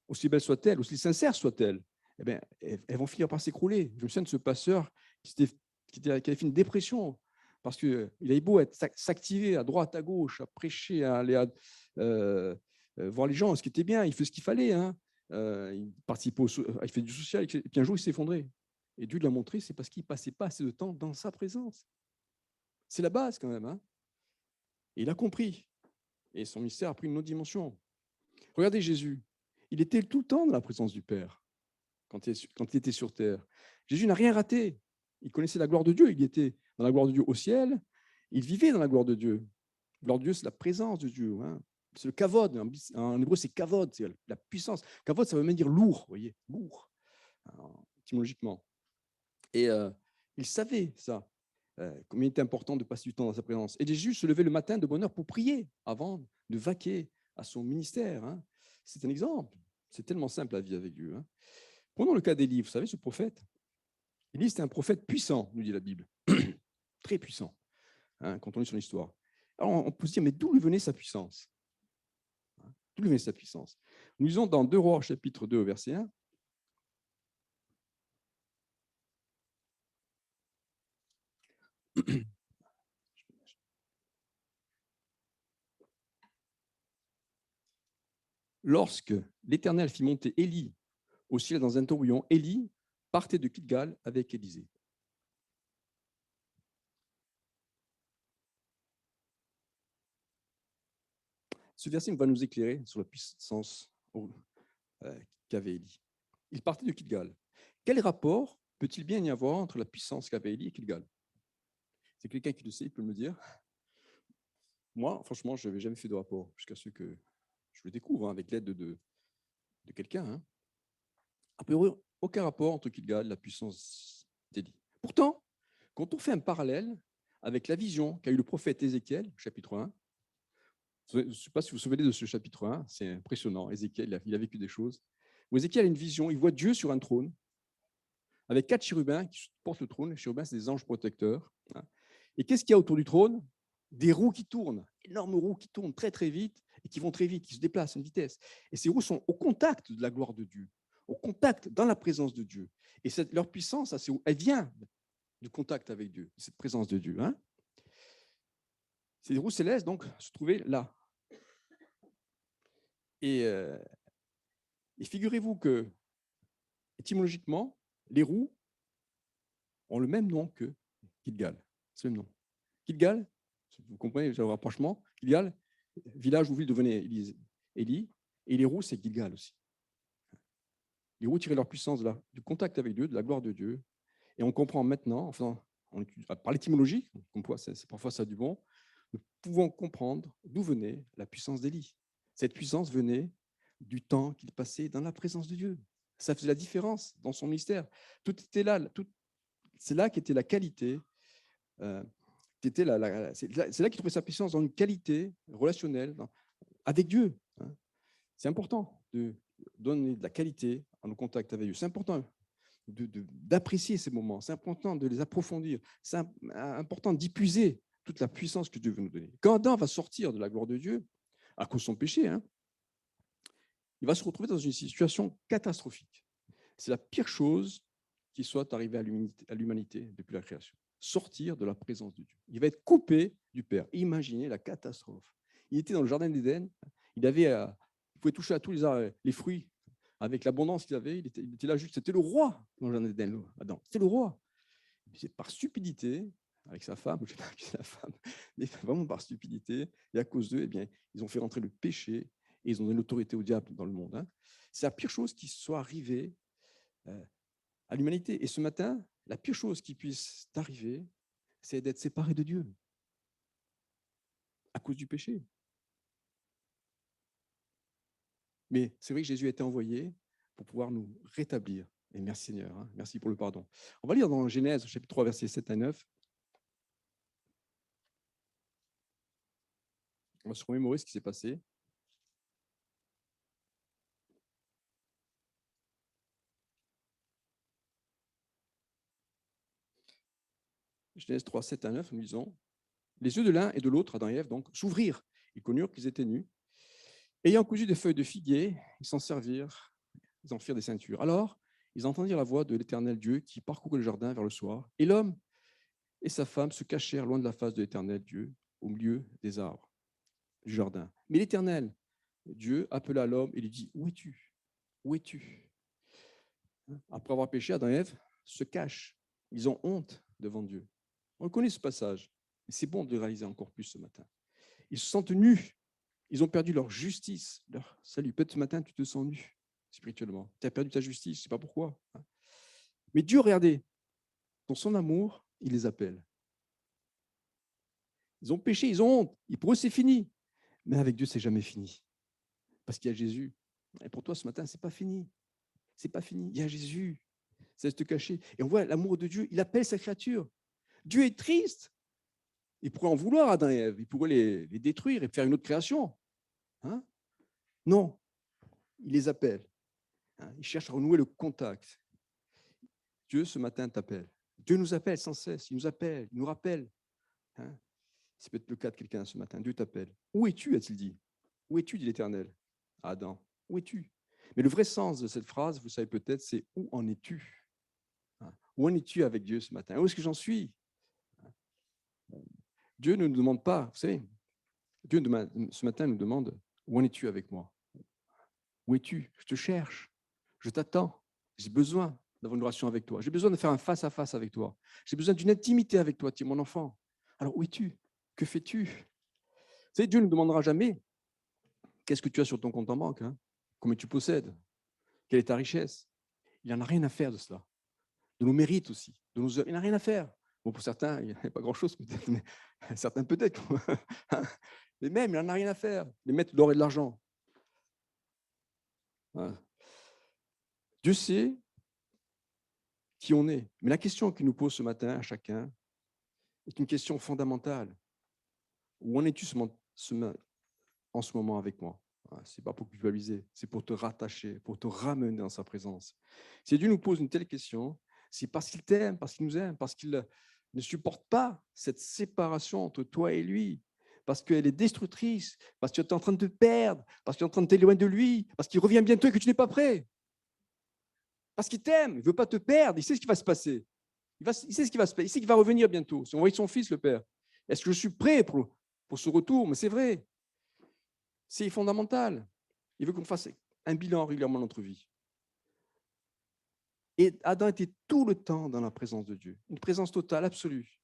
aussi belles soient-elles, aussi sincères soient-elles, elles vont finir par s'écrouler. Je me souviens de ce pasteur qui avait fait une dépression parce qu'il avait beau s'activer à droite, à gauche, à prêcher, à aller voir les gens, ce qui était bien, il fait ce qu'il fallait. Hein. Il participait il fait du social, et puis un jour, il s'est effondré. Et Dieu l'a montré, c'est parce qu'il ne passait pas assez de temps dans sa présence. C'est la base quand même. Hein. Et il a compris. Et son ministère a pris une autre dimension. Regardez Jésus. Il était tout le temps dans la présence du Père quand il était sur terre. Jésus n'a rien raté. Il connaissait la gloire de Dieu. Il était dans la gloire de Dieu au ciel. Il vivait dans la gloire de Dieu. La gloire de Dieu, c'est la présence de Dieu. Hein. C'est le kavod. En hébreu, c'est kavod, c'est la puissance. Kavod, ça veut même dire lourd, vous voyez, lourd, étymologiquement. Et il savait ça, combien il était important de passer du temps dans sa présence. Et Jésus se levait le matin de bonne heure pour prier avant de vaquer à son ministère. Hein. C'est un exemple. C'est tellement simple la vie avec Dieu. Hein. Prenons le cas d'Élie. Vous savez, ce prophète, Élie, c'était un prophète puissant, nous dit la Bible. Très puissant, hein, quand on lit son histoire. Alors, on peut se dire, mais d'où lui venait sa puissance? D'où lui venait sa puissance? Nous lisons dans 2 Rois, chapitre 2, verset 1. Lorsque l'Éternel fit monter Élie au ciel dans un tourbillon, Élie partait de Gilgal avec Élisée. Ce verset va nous éclairer sur la puissance qu'avait Élie. Il partait de Gilgal. Quel rapport peut-il bien y avoir entre la puissance qu'avait Élie et Gilgal? C'est quelqu'un qui le sait, il peut me dire. Moi, franchement, je n'avais jamais fait de rapport jusqu'à ce que je le découvre avec l'aide de quelqu'un. A priori, aucun rapport entre Gilgal et la puissance d'Élie. Pourtant, quand on fait un parallèle avec la vision qu'a eu le prophète Ézéchiel, chapitre 1, je ne sais pas si vous vous souvenez de ce chapitre 1, c'est impressionnant. Ézéchiel, il a vécu des choses. Où Ézéchiel a une vision, il voit Dieu sur un trône, avec 4 chérubins qui portent le trône. Les chérubins, c'est des anges protecteurs. Et qu'est-ce qu'il y a autour du trône? Des roues qui tournent, énormes roues qui tournent très très vite et qui vont très vite, qui se déplacent à une vitesse. Et ces roues sont au contact de la gloire de Dieu, au contact dans la présence de Dieu. Et leur puissance, elle vient du contact avec Dieu, de cette présence de Dieu. Ces roues célestes, donc, se trouvaient là. Et figurez-vous que, étymologiquement, les roues ont le même nom que Gilgal. C'est le même nom. Gilgal, vous comprenez le rapprochement, Gilgal, village où ville devenait Élie, et les roues, c'est Gilgal aussi. Les roues tiraient leur puissance du contact avec Dieu, de la gloire de Dieu. Et on comprend maintenant, enfin, par l'étymologie, c'est parfois ça du bon, nous pouvons comprendre d'où venait la puissance d'Élie. Cette puissance venait du temps qu'il passait dans la présence de Dieu. Ça faisait la différence dans son ministère. Tout était là. C'est là qu'était la qualité. C'est là qu'il trouvait sa puissance dans une qualité relationnelle avec Dieu. C'est important de donner de la qualité à nos contacts avec Dieu. C'est important d'apprécier ces moments. C'est important de les approfondir. C'est important d'y puiser toute la puissance que Dieu veut nous donner. Quand Adam va sortir de la gloire de Dieu, à cause de son péché, il va se retrouver dans une situation catastrophique. C'est la pire chose qui soit arrivée à l'humanité depuis la création. Sortir de la présence de Dieu. Il va être coupé du Père. Imaginez la catastrophe. Il était dans le jardin d'Éden. Il pouvait toucher à tous les fruits avec l'abondance qu'il avait. Il était là juste. C'était le roi dans le jardin d'Éden, Adam. C'était le roi. C'est par stupidité, avec sa femme, je ne sais pas qui c'est la femme, mais vraiment par stupidité, et à cause d'eux, eh bien, ils ont fait rentrer le péché et ils ont donné l'autorité au diable dans le monde. C'est la pire chose qui soit arrivée à l'humanité. Et ce matin, la pire chose qui puisse t'arriver, c'est d'être séparé de Dieu à cause du péché. Mais c'est vrai que Jésus a été envoyé pour pouvoir nous rétablir. Et merci Seigneur, merci pour le pardon. On va lire dans Genèse, chapitre 3, versets 7 à 9. On va se remémorer ce qui s'est passé. Genèse 3, 7 à 9, nous lisons « Les yeux de l'un et de l'autre, Adam et Ève, donc, s'ouvrirent. Ils connurent qu'ils étaient nus. Ayant cousu des feuilles de figuier, ils s'en servirent, ils en firent des ceintures. Alors, ils entendirent la voix de l'Éternel Dieu qui parcourait le jardin vers le soir. Et l'homme et sa femme se cachèrent loin de la face de l'Éternel Dieu, au milieu des arbres du jardin. Mais l'Éternel Dieu appela l'homme et lui dit « Où es-tu? Où es-tu » Après avoir péché, Adam et Ève se cachent. Ils ont honte devant Dieu. On connaît ce passage, mais c'est bon de le réaliser encore plus ce matin. Ils se sentent nus. Ils ont perdu leur justice, leur salut. Peut-être ce matin, tu te sens nu spirituellement. Tu as perdu ta justice, je ne sais pas pourquoi. Mais Dieu, regardez, dans son amour, il les appelle. Ils ont péché, ils ont honte. Et pour eux, c'est fini. Mais avec Dieu, c'est jamais fini. Parce qu'il y a Jésus. Et pour toi, ce matin, ce n'est pas fini. Ce n'est pas fini. Il y a Jésus. Ça reste caché. Et on voit l'amour de Dieu. Il appelle sa créature. Dieu est triste. Il pourrait en vouloir à Adam et Ève. Il pourrait les détruire et faire une autre création. Non. Il les appelle. Il cherche à renouer le contact. Dieu, ce matin, t'appelle. Dieu nous appelle sans cesse. Il nous appelle, il nous rappelle. C'est peut-être le cas de quelqu'un ce matin. Dieu t'appelle. Où es-tu, a-t-il dit? Où es-tu, dit l'Éternel à Adam? Où es-tu? Mais le vrai sens de cette phrase, vous savez peut-être, c'est où en es-tu? Où en es-tu avec Dieu ce matin? Où est-ce que j'en suis? Dieu ne nous demande pas, vous savez, Dieu ce matin nous demande, où en es-tu avec moi? Où es-tu? Je te cherche. Je t'attends. J'ai besoin d'avoir une relation avec toi. J'ai besoin de faire un face-à-face avec toi. J'ai besoin d'une intimité avec toi, tu es mon enfant. Alors, où es-tu? Que fais-tu? Vous savez, Dieu ne demandera jamais qu'est-ce que tu as sur ton compte en banque, hein? Combien tu possèdes, quelle est ta richesse. Il n'en a rien à faire de cela. De nos mérites aussi, de nos œuvres. Il n'en a rien à faire. Bon, pour certains, il n'y a pas grand-chose peut-être, mais certains peut-être. Mais même, il n'en a rien à faire. Les mettre de l'or et de l'argent. Voilà. Dieu sait qui on est. Mais la question qu'il nous pose ce matin à chacun est une question fondamentale. Où en es-tu en ce moment avec moi? Ce n'est pas pour culpabiliser, c'est pour te rattacher, pour te ramener dans sa présence. Si Dieu nous pose une telle question, c'est parce qu'il t'aime, parce qu'il nous aime, parce qu'il ne supporte pas cette séparation entre toi et lui, parce qu'elle est destructrice, parce que tu es en train de te perdre, parce que tu es en train de t'éloigner de lui, parce qu'il revient bientôt et que tu n'es pas prêt. Parce qu'il t'aime, il ne veut pas te perdre, il sait ce qui va se passer. Il sait ce qui va se passer, il sait qu'il va revenir bientôt. C'est envoyer son fils, le Père. Est-ce que je suis prêt pour ce retour? Mais c'est vrai. C'est fondamental. Il veut qu'on fasse un bilan régulièrement de notre vie. Et Adam était tout le temps dans la présence de Dieu. Une présence totale, absolue.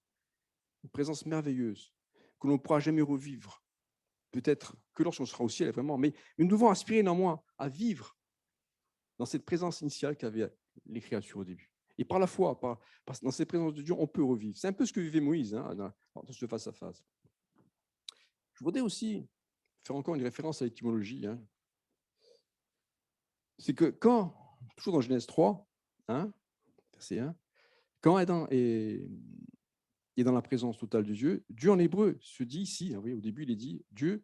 Une présence merveilleuse que l'on ne pourra jamais revivre. Peut-être que lorsqu'on sera au ciel, vraiment. Mais nous devons aspirer néanmoins à vivre dans cette présence initiale qu'avaient les créatures au début. Et par la foi, dans cette présence de Dieu, on peut revivre. C'est un peu ce que vivait Moïse dans ce face-à-face. Je voudrais aussi faire encore une référence à l'étymologie. C'est que quand, toujours dans Genèse 3, verset 1, quand Adam est dans la présence totale de Dieu, Dieu en hébreu se dit ici, oui, au début il est dit, Dieu,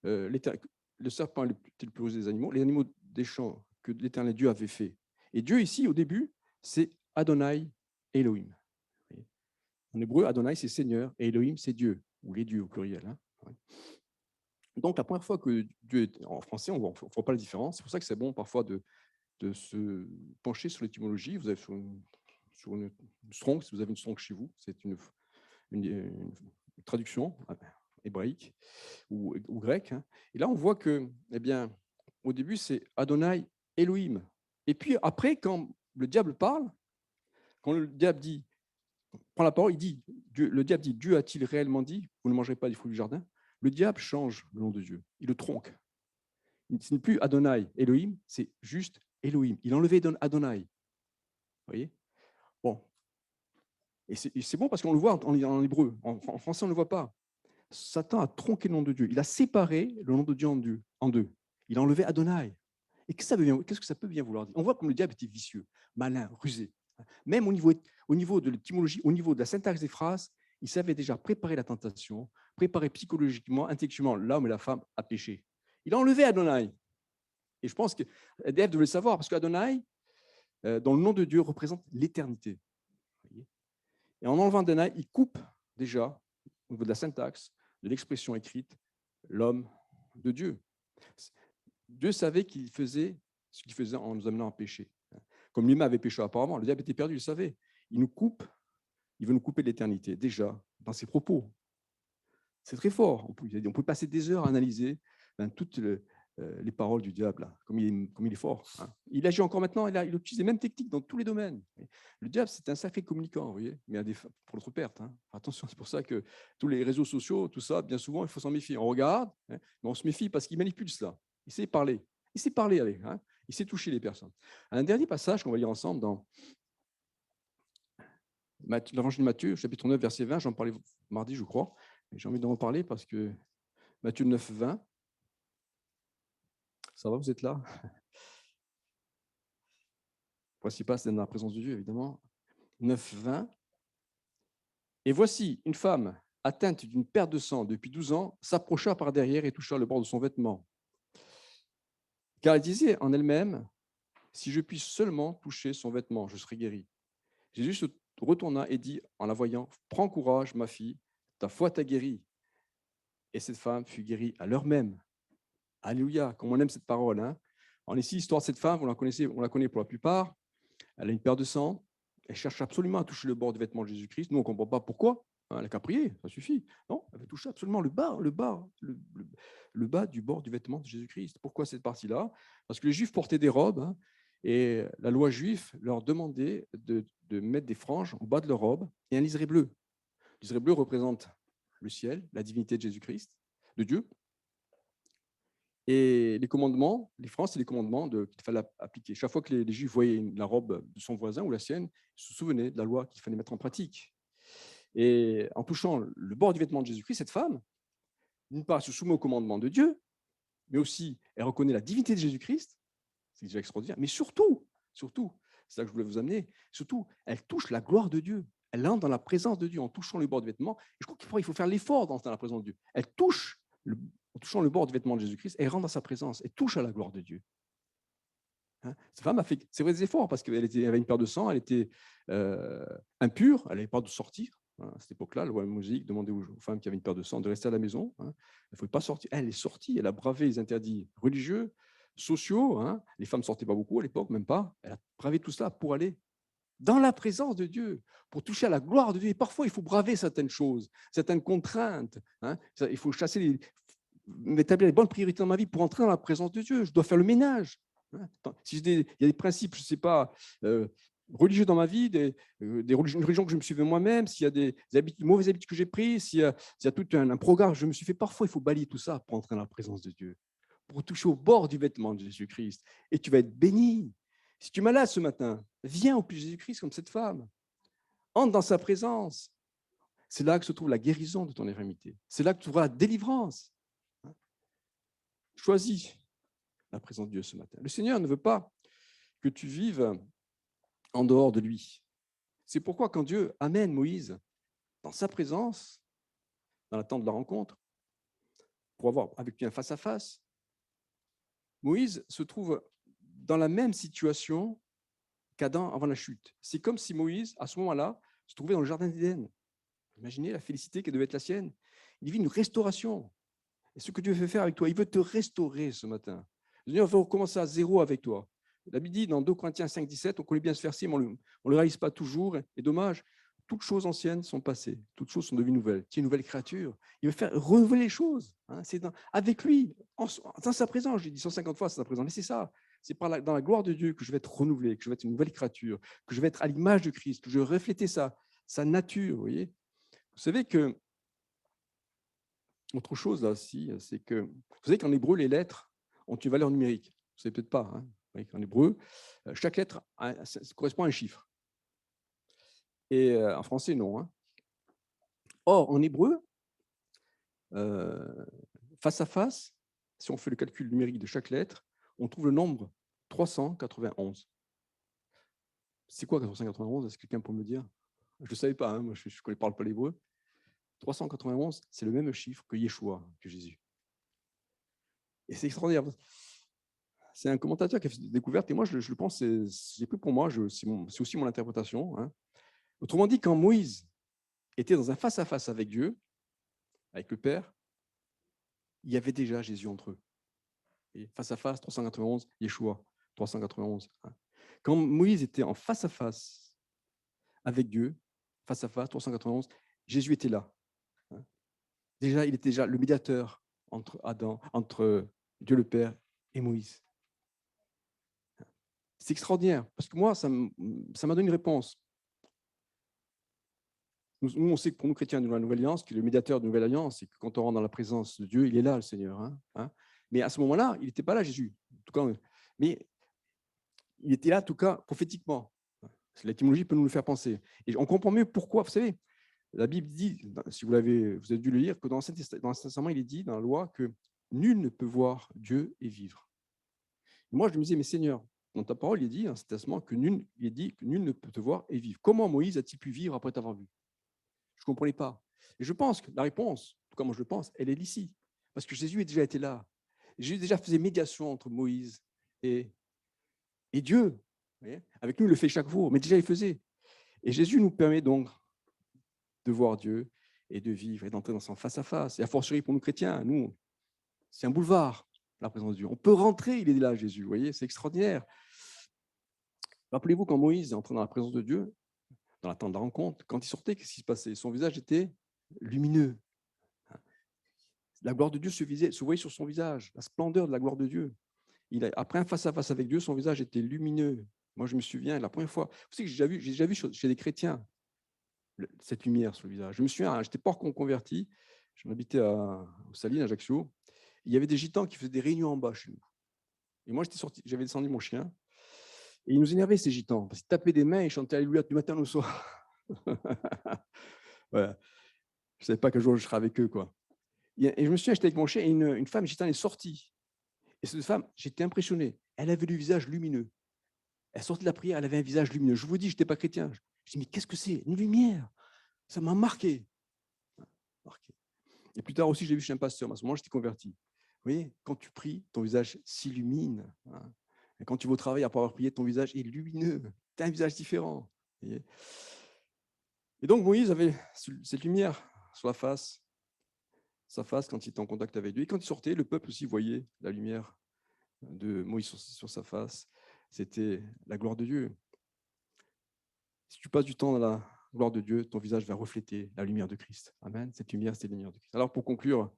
le serpent était le plus heureux des animaux, les animaux des champs que l'Éternel Dieu avait fait. Et Dieu ici, au début, c'est Adonai Elohim. En hébreu, Adonai, c'est Seigneur, et Elohim, c'est Dieu, ou les dieux au pluriel. Donc, la première fois que Dieu est en français, on ne voit pas la différence. C'est pour ça que c'est bon parfois de se pencher sur l'étymologie. Vous avez sur une Strong, si vous avez une Strong chez vous, c'est une traduction hébraïque ou grecque. Et là, on voit que, eh bien, au début, c'est Adonai Elohim. Et puis après, quand le diable parle, quand le diable prend la parole, il dit, le diable dit, Dieu a-t-il réellement dit, vous ne mangerez pas des fruits du jardin? Le diable change le nom de Dieu, il le tronque. Ce n'est plus Adonai Elohim, c'est juste Elohim. Il a enlevé Adonai. Vous voyez? Bon. Et c'est bon parce qu'on le voit en hébreu. En français, on ne le voit pas. Satan a tronqué le nom de Dieu. Il a séparé le nom de Dieu en deux. Il a enlevé Adonai. Et qu'est-ce que ça peut bien vouloir dire? On voit comme le diable était vicieux, malin, rusé. Même au niveau de l'étymologie, au niveau de la syntaxe des phrases, il savait déjà préparer la tentation, préparer psychologiquement, intellectuellement l'homme et la femme à pécher. Il a enlevé Adonai. Et je pense que Ève devait le savoir, parce qu'Adonai, dans le nom de Dieu, représente l'éternité. Et en enlevant Adonai, il coupe déjà, au niveau de la syntaxe, de l'expression écrite, l'homme de Dieu. Dieu savait qu'il faisait ce qu'il faisait en nous amenant à pécher. Comme lui-même avait péché auparavant, le diable était perdu, il le savait. Il nous coupe, il veut nous couper de l'éternité, déjà, dans ses propos. C'est très fort. On peut passer des heures à analyser toutes les paroles du diable, là, comme il est fort. Il agit encore maintenant, il utilise les mêmes techniques dans tous les domaines. Le diable, c'est un sacré communicant, vous voyez, mais pour notre perte. Attention, c'est pour ça que tous les réseaux sociaux, tout ça, bien souvent, il faut s'en méfier. On regarde, mais on se méfie parce qu'il manipule cela. Il sait parler. Il sait parler avec. Il sait toucher les personnes. Un dernier passage qu'on va lire ensemble dans l'Évangile de Matthieu, chapitre 9, verset 20. J'en parlais mardi, je crois. J'ai envie d'en reparler parce que Matthieu 9, 20. Ça va, vous êtes là? Le principal, c'est dans la présence de Dieu, évidemment. 9, 20. Et voici, une femme atteinte d'une perte de sang depuis 12 ans s'approcha par derrière et toucha le bord de son vêtement. Car elle disait en elle-même, si je puis seulement toucher son vêtement, je serai guérie. Jésus se retourna et dit en la voyant, prends courage, ma fille, ta foi t'a guérie. Et cette femme fut guérie à l'heure même. Alléluia, comme on aime cette parole. En ici, l'histoire de cette femme, on la connaît pour la plupart. Elle a une perte de sang. Elle cherche absolument à toucher le bord du vêtement de Jésus-Christ. Nous, on ne comprend pas pourquoi. Elle n'a qu'à prier, ça suffit. Non, elle veut toucher absolument le bas du bord du vêtement de Jésus-Christ. Pourquoi cette partie-là? Parce que les Juifs portaient des robes, hein, et la loi juive leur demandait de mettre des franges au bas de leur robe et un liseré bleu. Le liseré bleu représente le ciel, la divinité de Jésus-Christ, de Dieu. Et les commandements, les franges, c'est les commandements qu'il fallait appliquer. Chaque fois que les Juifs voyaient la robe de son voisin ou la sienne, ils se souvenaient de la loi qu'il fallait mettre en pratique. Et en touchant le bord du vêtement de Jésus-Christ, cette femme, d'une part, se soumet au commandement de Dieu, mais aussi, elle reconnaît la divinité de Jésus-Christ, c'est déjà extraordinaire, mais surtout, c'est ça que je voulais vous amener, surtout, elle touche la gloire de Dieu. Elle entre dans la présence de Dieu en touchant le bord du vêtement. Et je crois qu'il faut faire l'effort d'entrer dans la présence de Dieu. Elle touche, en touchant le bord du vêtement de Jésus-Christ, elle rentre dans sa présence, elle touche à la gloire de Dieu. Hein, cette femme a fait, c'est vrai, des efforts, parce qu'elle avait une paire de sang, elle était impure, elle n'avait pas de sortir. À cette époque-là, la loi mosaïque demandait aux femmes qui avaient une paire de sang de rester à la maison. Hein. Elle ne pouvait pas sortir. Elle est sortie, elle a bravé les interdits religieux, sociaux. Hein. Les femmes ne sortaient pas beaucoup à l'époque, même pas. Elle a bravé tout cela pour aller dans la présence de Dieu, pour toucher à la gloire de Dieu. Et parfois, il faut braver certaines choses, certaines contraintes. Hein. Il faut chasser établir les bonnes priorités dans ma vie pour entrer dans la présence de Dieu. Je dois faire le ménage. Hein. Si il y a des principes, je ne sais pas, religieux dans ma vie, une religion que je me suis fait moi-même, s'il y a des mauvaises habitudes que j'ai prises, s'il y a tout un programme que je me suis fait, parfois il faut balayer tout ça pour entrer dans la présence de Dieu, pour toucher au bord du vêtement de Jésus-Christ. Et tu vas être béni. Si tu es malade ce matin, viens au pied de Jésus-Christ comme cette femme. Entre dans sa présence. C'est là que se trouve la guérison de ton infirmité. C'est là que tu trouveras la délivrance. Choisis la présence de Dieu ce matin. Le Seigneur ne veut pas que tu vives en dehors de lui. C'est pourquoi quand Dieu amène Moïse dans sa présence, dans la tente de la rencontre, pour avoir avec lui un face-à-face, Moïse se trouve dans la même situation qu'Adam avant la chute. C'est comme si Moïse, à ce moment-là, se trouvait dans le jardin d'Éden. Imaginez la félicité qui devait être la sienne. Il vit une restauration. Et ce que Dieu veut faire avec toi, il veut te restaurer ce matin. Le Seigneur veut recommencer à zéro avec toi. La Bible dit dans 2 Corinthiens 5, 17, on connaît bien ce verset, mais on ne le réalise pas toujours. Et dommage, toutes choses anciennes sont passées, toutes choses sont devenues nouvelles. Tu es une nouvelle créature. Il veut faire renouveler les choses. Hein, c'est avec lui, dans sa présence. Je l'ai dit 150 fois, c'est sa présence. Mais c'est ça. C'est dans la gloire de Dieu que je vais être renouvelé, que je vais être une nouvelle créature, que je vais être à l'image de Christ, que je vais refléter sa nature. Vous voyez, vous savez que, autre chose là aussi, c'est que, vous savez qu'en hébreu, les lettres ont une valeur numérique. Vous ne savez peut-être pas. Hein. En hébreu, chaque lettre correspond à un chiffre. Et en français, non. Hein. Or, en hébreu, face à face, si on fait le calcul numérique de chaque lettre, on trouve le nombre 391. C'est quoi 391? Est-ce que quelqu'un peut me dire? Je ne savais pas, hein, moi je ne parle pas l'hébreu. 391, c'est le même chiffre que Yeshua, que Jésus. Et c'est extraordinaire. C'est un commentateur qui a fait cette découverte, et moi, je le pense, c'est plus pour moi, c'est aussi mon interprétation. Hein. Autrement dit, quand Moïse était dans un face-à-face avec Dieu, avec le Père, il y avait déjà Jésus entre eux. Et face-à-face, 391, Yeshua, 391. Hein. Quand Moïse était en face-à-face avec Dieu, face-à-face, 391, Jésus était là. Hein. Déjà, il était déjà le médiateur entre Dieu le Père et Moïse. C'est extraordinaire, parce que moi, ça m'a donné une réponse. Nous, on sait que pour nous chrétiens de la Nouvelle Alliance, qui est le médiateur de la Nouvelle Alliance, c'est que quand on rentre dans la présence de Dieu, il est là, le Seigneur. Hein. Mais à ce moment-là, il n'était pas là, Jésus. En tout cas, mais il était là, en tout cas, prophétiquement. L'étymologie peut nous le faire penser. Et on comprend mieux pourquoi. Vous savez, la Bible dit, si vous avez dû le lire, que dans l'Ancien Testament, il est dit, dans la loi, que nul ne peut voir Dieu et vivre. Et moi, je me disais, mais Seigneur, dans ta parole, il est dit, dans cet testament, que nul ne peut te voir et vivre. Comment Moïse a-t-il pu vivre après t'avoir vu? Je ne comprenais pas. Et je pense que la réponse, en tout cas moi je le pense, elle est ici. Parce que Jésus a déjà été là. Jésus déjà faisait médiation entre Moïse et Dieu. Vous voyez, avec nous, il le fait chaque jour, mais déjà il faisait. Et Jésus nous permet donc de voir Dieu et de vivre et d'entrer dans son face-à-face. Et a fortiori pour nous chrétiens, nous, c'est un boulevard, la présence de Dieu. On peut rentrer, il est là, Jésus. Vous voyez, c'est extraordinaire. Rappelez-vous quand Moïse est entré dans la présence de Dieu, dans la tente de la rencontre, quand il sortait, qu'est-ce qui se passait? Son visage était lumineux. La gloire de Dieu se voyait sur son visage, la splendeur de la gloire de Dieu. Après un face-à-face avec Dieu, son visage était lumineux. Moi, je me souviens, la première fois, vous savez que j'ai déjà vu chez des chrétiens cette lumière sur le visage. Je me souviens, je n'étais pas encore converti, je m'habitais au Salines, à Ajaccio. Il y avait des gitans qui faisaient des réunions en bas chez nous. Et moi, j'avais descendu mon chien. Et ils nous énervaient, ces gitans, parce qu'ils tapaient des mains et chantaient Alléluia du matin au soir. Voilà. Je ne savais pas quel jour je serais avec eux, quoi. Et je me souviens, j'étais avec mon chien et une femme gitane est sortie. Et cette femme, j'étais impressionné. Elle avait le visage lumineux. Elle sortait de la prière, elle avait un visage lumineux. Je vous dis, je n'étais pas chrétien. Je dis, mais qu'est-ce que c'est? Une lumière. Ça m'a marqué. Et plus tard aussi, j'ai vu chez un pasteur. À ce moment, j'étais converti. Vous voyez, quand tu pries, ton visage s'illumine. Et quand tu vas au travail, après avoir prié, ton visage est lumineux. Tu as un visage différent. Vous voyez. Et donc, Moïse avait cette lumière sur sa face quand il était en contact avec Dieu. Et quand il sortait, le peuple aussi voyait la lumière de Moïse sur sa face. C'était la gloire de Dieu. Si tu passes du temps dans la gloire de Dieu, ton visage va refléter la lumière de Christ. Amen. Cette lumière, c'est la lumière de Christ. Alors, pour conclure,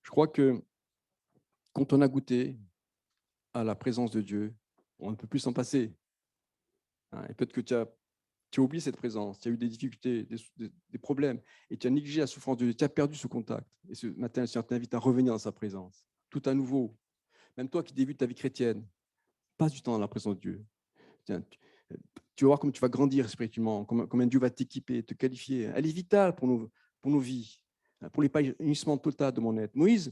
je crois que quand on a goûté à la présence de Dieu, on ne peut plus s'en passer. Et peut-être que tu as oublié cette présence, tu as eu des difficultés, des problèmes, et tu as négligé la souffrance de Dieu, tu as perdu ce contact. Et ce matin, le Seigneur t'invite à revenir dans sa présence, tout à nouveau. Même toi qui débutes ta vie chrétienne, passe du temps dans la présence de Dieu. Tiens, tu vas voir comment tu vas grandir spirituellement, combien Dieu va t'équiper, te qualifier. Elle est vitale pour nos vies, pour l'épanouissement total de mon être. Moïse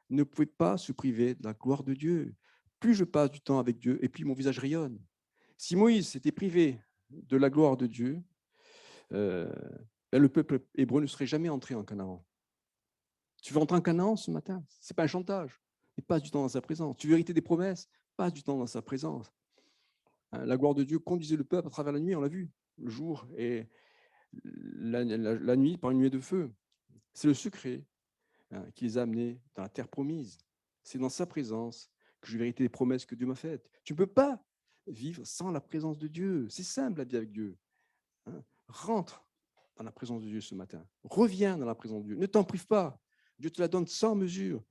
ne pouvait pas se priver de la gloire de Dieu. Plus je passe du temps avec Dieu, et plus mon visage rayonne. Si Moïse s'était privé de la gloire de Dieu, le peuple hébreu ne serait jamais entré en Canaan. Tu veux entrer en Canaan ce matin? Ce n'est pas un chantage. Et passe du temps dans sa présence. Tu veux hériter des promesses? Passe du temps dans sa présence. La gloire de Dieu conduisait le peuple à travers la nuit, on l'a vu, le jour et la nuit par une nuée de feu. C'est le secret qui les a amenés dans la terre promise. C'est dans sa présence que je vais hériter des promesses que Dieu m'a faites. Tu ne peux pas vivre sans la présence de Dieu. C'est simple la vie avec Dieu. Rentre dans la présence de Dieu ce matin. Reviens dans la présence de Dieu. Ne t'en prive pas. Dieu te la donne sans mesure.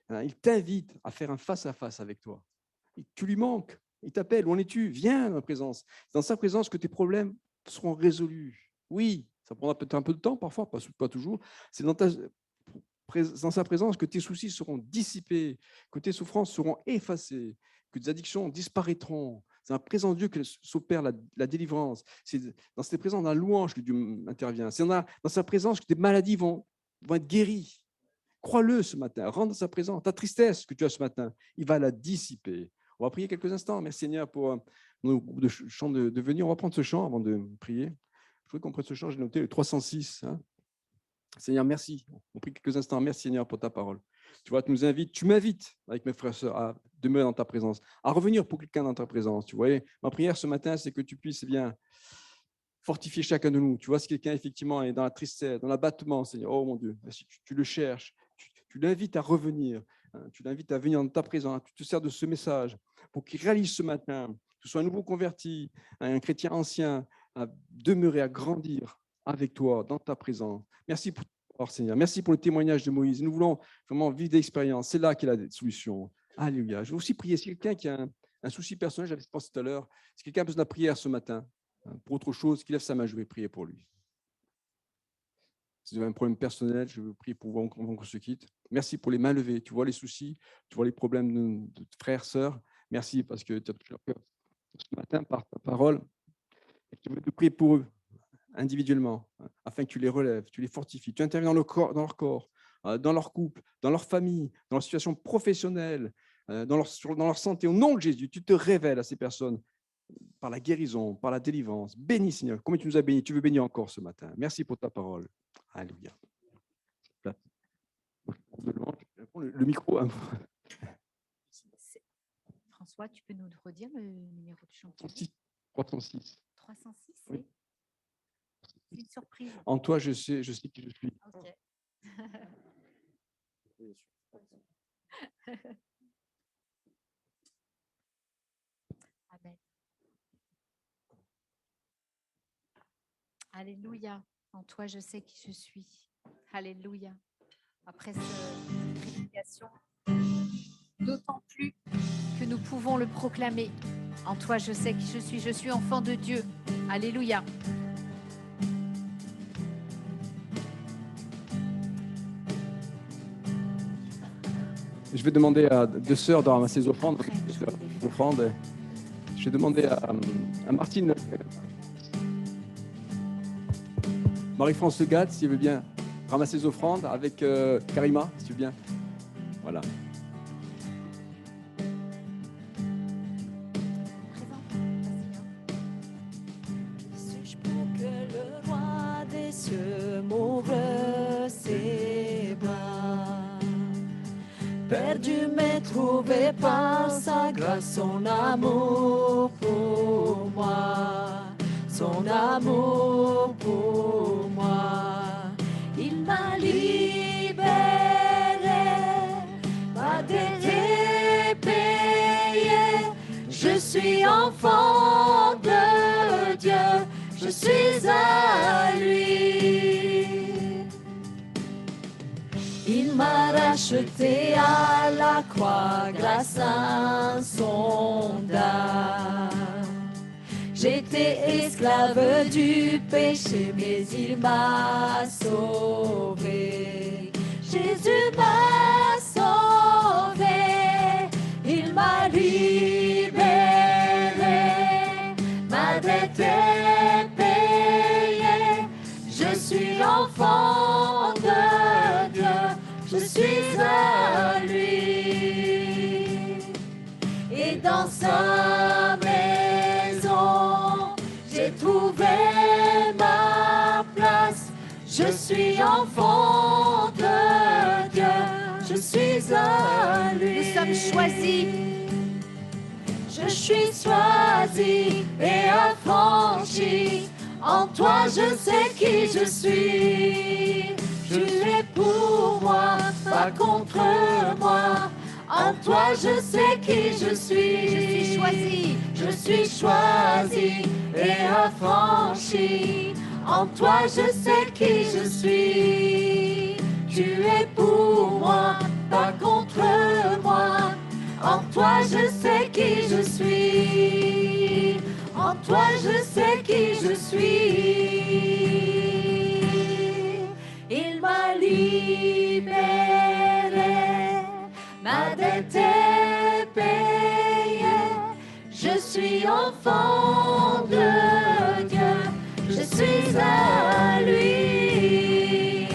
Il t'invite à faire un face-à-face avec toi. Tu lui manques. Il t'appelle. Où en es-tu? Viens dans la présence. C'est dans sa présence que tes problèmes seront résolus. Oui, ça prendra peut-être un peu de temps parfois, pas toujours. C'est dans sa présence que tes soucis seront dissipés, que tes souffrances seront effacées, que tes addictions disparaîtront. C'est dans la présence de Dieu que s'opère la délivrance. C'est dans cette présence, dans la louange que Dieu intervient. C'est dans sa présence que tes maladies vont être guéries. Crois-le ce matin, rentre dans sa présence. Ta tristesse que tu as ce matin, il va la dissiper. On va prier quelques instants. Merci Seigneur pour nos groupes de chants de venir. On va prendre ce chant avant de prier. Je voudrais qu'on prenne ce chant, j'ai noté le 306. Seigneur, merci. On prie quelques instants. Merci Seigneur pour ta parole. Tu vois, tu m'invites avec mes frères et sœurs à demeurer dans ta présence, à revenir pour quelqu'un dans ta présence. Tu vois, ma prière ce matin, c'est que tu puisses bien fortifier chacun de nous. Tu vois, si quelqu'un effectivement est dans la tristesse, dans l'abattement, Seigneur, oh mon Dieu, si tu le cherches, tu l'invites à revenir, tu l'invites à venir dans ta présence, tu te sers de ce message pour qu'il réalise ce matin, que ce soit un nouveau converti, un chrétien ancien, à demeurer, à grandir avec toi dans ta présence. Merci pour Seigneur. Merci pour le témoignage de Moïse. Nous voulons vraiment vivre d'expérience. C'est là qu'il y a des solutions. Alléluia. Je vais aussi prier. Si quelqu'un qui a un souci personnel, j'avais pensé tout à l'heure, si quelqu'un a besoin de la prière ce matin, pour autre chose, qu'il lève sa main, je vais prier pour lui. Si vous avez un problème personnel, je veux prier pour vous avant qu'on se quitte. Merci pour les mains levées. Tu vois les soucis, tu vois les problèmes de frères, sœurs. Merci parce que tu as touché leur cœur ce matin par ta parole. Et je veux te prier pour eux individuellement, afin que tu les relèves, tu les fortifies. Tu interviens dans leur corps, dans leur couple, dans leur famille, dans leur situation professionnelle, dans leur santé. Au nom de Jésus, tu te révèles à ces personnes par la guérison, par la délivrance. Bénis, Seigneur, comme tu nous as bénis, tu veux bénir encore ce matin. Merci pour ta parole. Alléluia. Le micro. François, tu peux nous redire le numéro de chantier? 306. 306, oui. C'est une surprise. En toi, je sais qui je suis. Ok. Amen. Alléluia. En toi, je sais qui je suis. Alléluia. Après cette prédication, d'autant plus que nous pouvons le proclamer. En toi, je sais qui je suis enfant de Dieu. Alléluia. Je vais demander à deux sœurs de ramasser les offrandes. Je vais demander à Martine, Marie-France Legat, si elle veut bien ramasser les offrandes, avec Karima, si tu veux bien. Voilà. Suis-je pour que le roi des cieux m'ouvre ses bras? Perdu mais trouvé par sa grâce, son amour pour moi, son amour pour moi. Il m'a libéré, m'a dette payée. Je suis enfant de Dieu, je suis à lui. Il m'a racheté à la croix grâce à son dard. J'étais esclave du péché, mais il m'a sauvé. Jésus m'a sauvé, il m'a libéré, ma dette est payée. Je suis enfant de Dieu, je suis à lui. Et dans sa maison, j'ai trouvé ma place. Je suis enfant de Dieu, je suis à lui. Nous sommes choisis. Je suis choisi et affranchi. En toi, je sais qui je suis. Tu es pour moi, pas contre moi. En toi, je sais qui je suis. Je suis choisi. Je suis choisi et affranchi. En toi, je sais qui je suis. Tu es pour moi, pas contre moi. En toi, je sais qui je suis. En toi, je sais qui je suis. Il m'a libéré, ma dette est payée. Je suis enfant de Dieu, je suis à lui.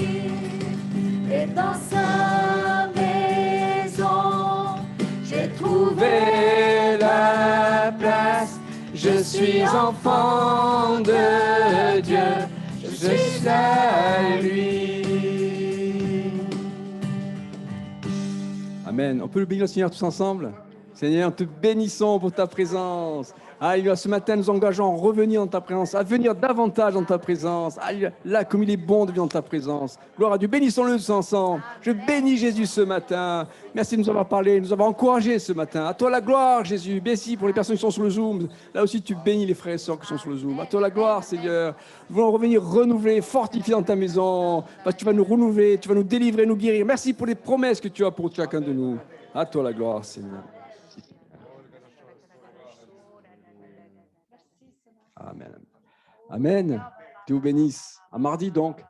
Et dans sa maison, j'ai trouvé la place. Je suis enfant de Dieu, je suis à lui. Amen. On peut le bénir le Seigneur tous ensemble? Seigneur, te bénissons pour ta présence. Alléluia. Ce matin, nous engageons à revenir dans ta présence, à venir davantage dans ta présence. Alléluia. Là, comme il est bon de venir dans ta présence. Gloire à Dieu. Bénissons-le tous ensemble. Je bénis Jésus ce matin. Merci de nous avoir parlé, de nous avoir encouragés ce matin. À toi la gloire, Jésus. Merci pour les personnes qui sont sur le Zoom. Là aussi, tu bénis les frères et sœurs qui sont sur le Zoom. À toi la gloire, Seigneur. Nous voulons revenir renouveler, fortifier dans ta maison. Parce que tu vas nous renouveler, tu vas nous délivrer, nous guérir. Merci pour les promesses que tu as pour chacun de nous. À toi la gloire, Seigneur. Amen. Amen. Dieu vous bénisse. À mardi donc.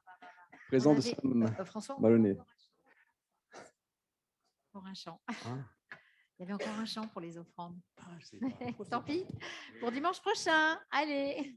Présent de Sam François, Malonnet. pour un chant. Hein? Il y avait encore un chant pour les offrandes. Tant pis. Pour dimanche prochain. Allez.